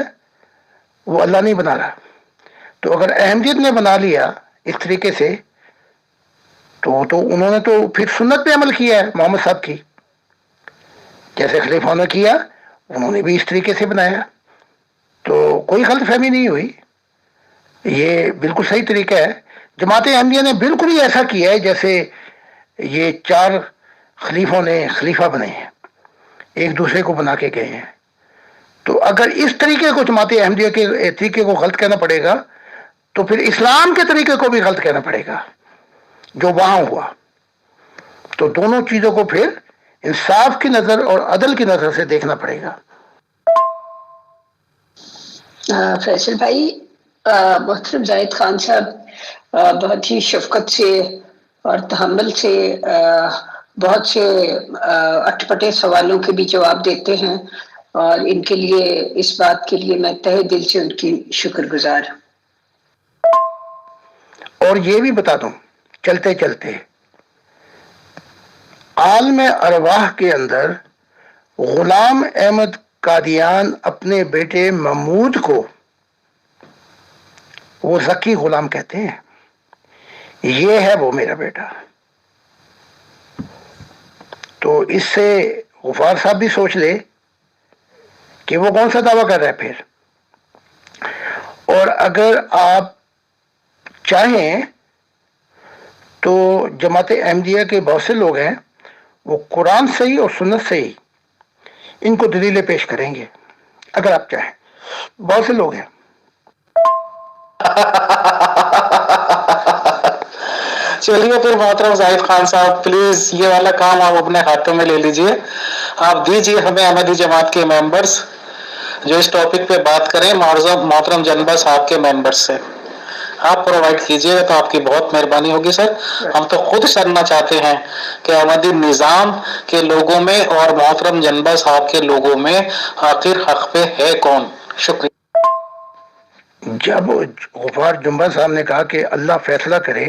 وہ اللہ نہیں بنا رہا. تو اگر احمدیت نے بنا لیا اس طریقے سے تو انہوں نے تو پھر سنت پہ عمل کیا ہے محمد صاحب کی، جیسے خلیفہ نے کیا انہوں نے بھی اس طریقے سے بنایا. تو کوئی غلط فہمی نہیں ہوئی، یہ بالکل صحیح طریقہ ہے. جماعت احمدیہ نے بالکل ہی ایسا کیا ہے جیسے یہ 4 خلیفوں نے خلیفہ بنے ہیں، ایک دوسرے کو بنا کے گئے ہیں. تو اگر اس طریقے کو جماعت احمدیہ کے طریقے کو غلط کہنا پڑے گا تو پھر اسلام کے طریقے کو بھی غلط کہنا پڑے گا جو وہاں ہوا. تو دونوں چیزوں کو پھر انصاف کی نظر اور عدل کی نظر سے دیکھنا پڑے گا. فیصل بھائی، محترم زاہد خان صاحب بہت ہی شفقت سے اور تحمل سے بہت سے اٹپٹے سوالوں کے بھی جواب دیتے ہیں، اور ان کے لیے اس بات کے لیے میں تہہ دل سے ان کی شکر گزار ہوں. اور یہ بھی بتا دوں چلتے چلتے، عالم ارواح کے اندر غلام احمد قادیان اپنے بیٹے محمود کو وہ ذکی غلام کہتے ہیں. یہ ہے وہ میرا بیٹا. تو اس سے غفار صاحب بھی سوچ لے کہ وہ کون سا دعویٰ کر رہا ہے پھر. اور اگر آپ چاہیں تو جماعت احمدیہ کے بہت سے لوگ ہیں وہ قرآن سے ہی اور سنت سے ہی ان کو دلیلیں پیش کریں گے اگر آپ چاہیں. بہت سے لوگ ہیں. چلیے پھر محترم زاہد خان صاحب پلیز یہ والا کام آپ اپنے ہاتھوں میں لے لیجئے. آپ دیجئے ہمیں احمدی جماعت کے ممبرس جو اس ٹاپک پہ بات کریں محترم جنبا صاحب کے ممبرس سے آپ پرووائڈ کیجئے گا تو آپ کی بہت مہربانی ہوگی سر. ہم تو خود سننا چاہتے ہیں کہ احمدی نظام کے لوگوں میں اور محترم جنبا صاحب کے لوگوں میں آخر حق پہ ہے کون. شکریہ. جب غفار جنبا صاحب نے کہا کہ اللہ فیصلہ کرے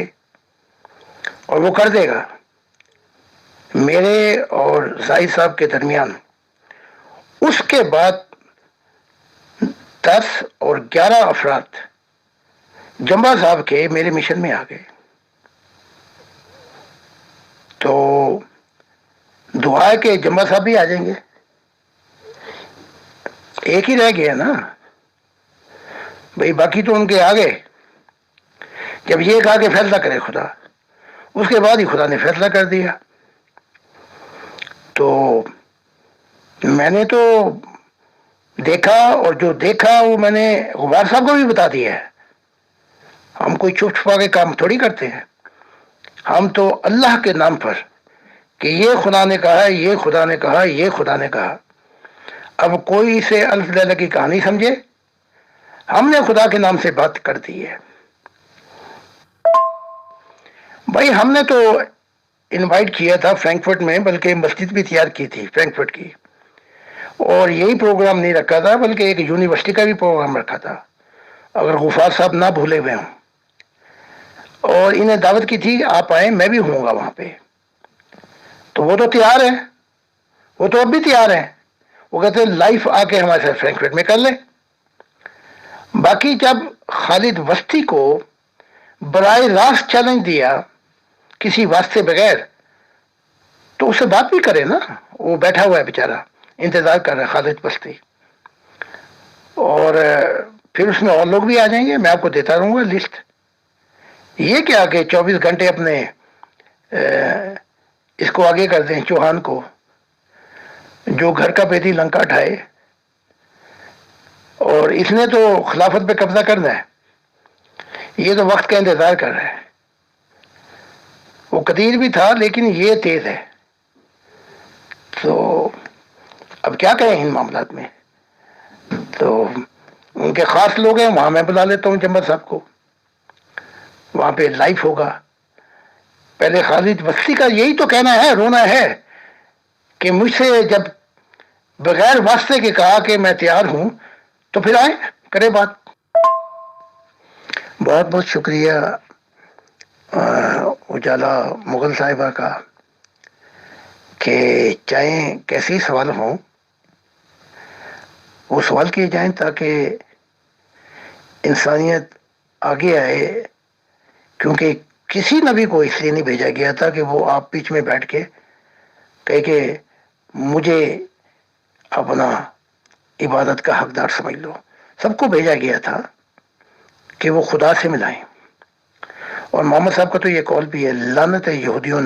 اور وہ کر دے گا، میرے اور زاہد صاحب کے درمیان اس کے بعد 10 اور 11 افراد جنبا صاحب کے میرے مشن میں آ گئے. تو دعا ہے کہ جنبا صاحب بھی آ جائیں گے. ایک ہی رہ گیا نا بھئی، باقی تو ان کے آ گئے. جب یہ کہا کہ فیصلہ کرے خدا، اس کے بعد ہی خدا نے فیصلہ کر دیا. تو میں نے تو دیکھا، اور جو دیکھا وہ میں نے غبار صاحب کو بھی بتا دیا ہے. ہم کوئی چھپ چھپا کے کام تھوڑی کرتے ہیں. ہم تو اللہ کے نام پر کہ یہ خدا نے کہا، یہ خدا نے کہا، یہ خدا نے کہا. اب کوئی اسے الف لیلہ کی کہانی سمجھے، ہم نے خدا کے نام سے بات کر دی ہے. بھائی ہم نے تو انوائٹ کیا تھا فرینکفرٹ میں، بلکہ مسجد بھی تیار کی تھی فرینکفرٹ کی، اور یہی پروگرام نہیں رکھا تھا بلکہ ایک یونیورسٹی کا بھی پروگرام رکھا تھا، اگر غفار صاحب نہ بھولے ہوئے ہوں. اور انہیں دعوت کی تھی آپ آئیں، میں بھی ہوں گا وہاں پہ. تو وہ تو تیار ہے، وہ تو اب بھی تیار ہیں. وہ کہتے ہیں لائف آ کے ہمارے ساتھ فرینکفرٹ میں کر لیں. باقی جب خالد وسطی کو براہ راست چیلنج دیا کسی واسطے بغیر، تو اس سے بات بھی کرے نا. وہ بیٹھا ہوا ہے بیچارہ، انتظار کر رہا ہے خالد وسطی. اور پھر اس میں اور لوگ بھی آ جائیں گے، میں آپ کو دیتا رہوں گا لسٹ. یہ کیا کہ 24 گھنٹے اپنے اس کو آگے کر دیں، چوہان کو، جو گھر کا بیٹی لنکا ڈھائے. اور اس نے تو خلافت پہ قبضہ کرنا ہے. یہ تو وقت کا انتظار کر رہا ہے. وہ قدیر بھی تھا لیکن یہ تیز ہے. تو اب کیا کہیں ان معاملات میں. تو ان کے خاص لوگ ہیں، وہاں میں بلا لیتا ہوں جمبر صاحب کو، وہاں پہ لائف ہوگا. پہلے خالد وسطی کا یہی تو کہنا ہے، رونا ہے کہ مجھ سے جب بغیر واسطے کے کہا کہ میں تیار ہوں، تو پھر آئے کرے بات. بہت بہت شکریہ اجالا مغل صاحبہ کا کہ چاہے کیسی سوال ہوں وہ سوال کیے جائیں تاکہ انسانیت آگے آئے. کیونکہ کسی نبی کو اس لیے نہیں بھیجا گیا تھا کہ وہ آپ بیچ میں بیٹھ کے کہے کہ مجھے اپنا عبادت کا حقدار سمجھ لو. سب کو بھیجا گیا تھا کہ وہ خدا سے ملائیں. اور محمد صاحب کا تو یہ قول بھی ہے، لعنت ہے یہودیوں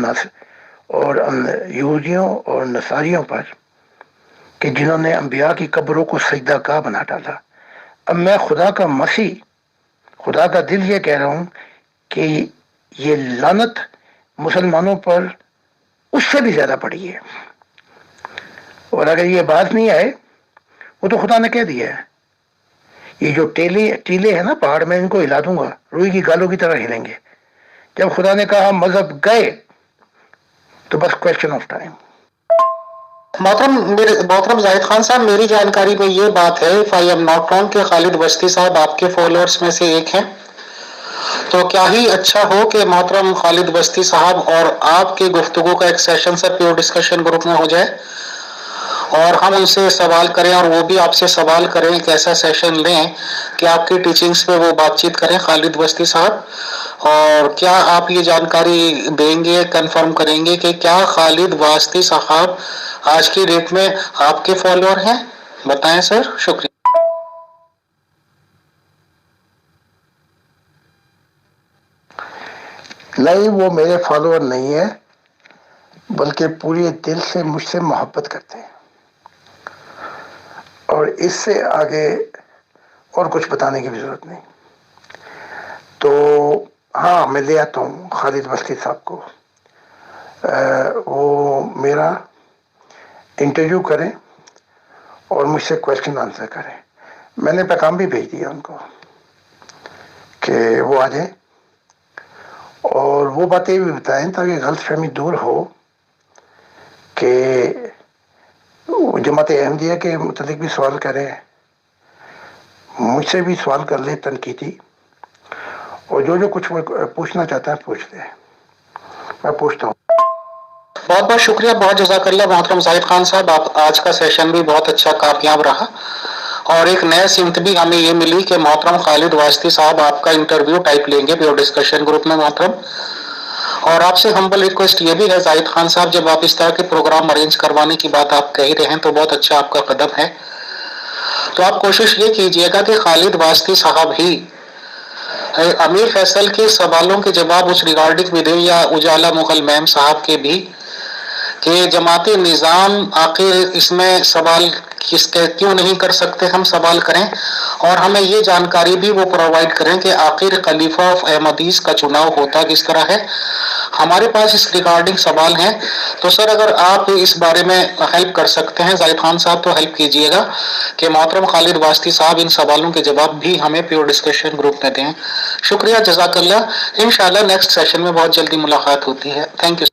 اور نصاریوں پر کہ جنہوں نے انبیاء کی قبروں کو سجدہ گاہ بنا ڈالا. اب میں خدا کا مسیح، خدا کا دل یہ کہہ رہا ہوں کہ یہ لعنت مسلمانوں پر اس سے بھی زیادہ پڑی ہے. اور اگر یہ بات نہیں آئے، وہ تو خدا نے کہہ دیا ہے یہ جو ٹیلے ہیں نا پہاڑ میں، ان کو ہلا دوں گا، روئی کی گالوں کی طرح ہلیں گے. جب خدا نے کہا مذہب گئے تو بس کوشچن آف ٹائم. محترم زاہد خان صاحب، میری جانکاری میں یہ بات ہے if I am not wrong کہ خالد وسطی صاحب آپ کے فالوورز میں سے ایک ہیں. تو کیا ہی اچھا ہو کہ محترم خالد وسطی صاحب اور آپ کے گفتگو کا ایک سیشن سر پیور ڈسکشن گروپ میں ہو جائے اور ہم ان سے سوال کریں اور وہ بھی آپ سے سوال کریں، ایک ایسا سیشن لیں کہ آپ کی ٹیچنگز پہ وہ بات چیت کریں خالد وسطی صاحب. اور کیا آپ یہ جانکاری دیں گے، کنفرم کریں گے کہ کیا خالد وسطی صاحب آج کی ڈیٹ میں آپ کے فالوور ہیں؟ بتائیں سر. شکریہ. نہیں، وہ میرے فالوور نہیں ہے، بلکہ پورے دل سے مجھ سے محبت کرتے ہیں. اور اس سے آگے اور کچھ بتانے کی بھی ضرورت نہیں. تو ہاں میں لے آتا ہوں خالد وسطی صاحب کو، وہ میرا انٹرویو کریں اور مجھ سے کوشچن آنسر کریں. میں نے پیغام بھی بھیج دیا ان کو کہ وہ آ جائیں اور وہ باتیں بھی بتائیں تاکہ غلط فہمی دور ہو کہ جماعت احمدیہ کے متعلق بھی سوال کریں، مجھ سے بھی سوال کر لیں تنقیدی، اور جو کچھ وہ پوچھنا چاہتا ہے پوچھ لیں. میں پوچھتا ہوں. بہت بہت شکریہ، بہت جزاک اللہ محترم زاہد خان صاحب. آپ آج کا سیشن بھی بہت اچھا کامیاب رہا، اور ایک نئے سمت بھی ہمیں یہ ملی کہ محترم خالد واسطی صاحب آپ کا انٹرویو ٹائپ لیں گے پیور ڈسکشن گروپ میں محترم. اور آپ سے ہمبل ریکویسٹ یہ بھی ہے زاہد خان صاحب، جب آپ اس طرح کے پروگرام ارینج کروانے کی بات آپ کہہ رہے ہیں تو بہت اچھا آپ کا قدم ہے. تو آپ کوشش یہ کیجئے گا کہ خالد واسطی صاحب ہی امیر فیصل کے سوالوں کے جواب اس ریگارڈنگ بھی دیں، یا اجالا مغل میم صاحب کے بھی، کہ جماعت نظام آخر اس میں سوال کیوں نہیں کر سکتے، ہم سوال کریں، اور ہمیں یہ جانکاری بھی وہ پرووائڈ کریں کہ آخر خلیفہ آف احمدیز کا چناؤ ہوتا کس طرح ہے. ہمارے پاس اس ریگارڈنگ سوال ہیں، تو سر اگر آپ اس بارے میں ہیلپ کر سکتے ہیں زاہد خان صاحب تو ہیلپ کیجئے گا کہ محترم خالد واسطی صاحب ان سوالوں کے جواب بھی ہمیں پیور ڈسکشن گروپ میں دیں. شکریہ، جزاک اللہ. انشاءاللہ نیکسٹ سیشن میں بہت جلدی ملاقات ہوتی ہے. Thank you.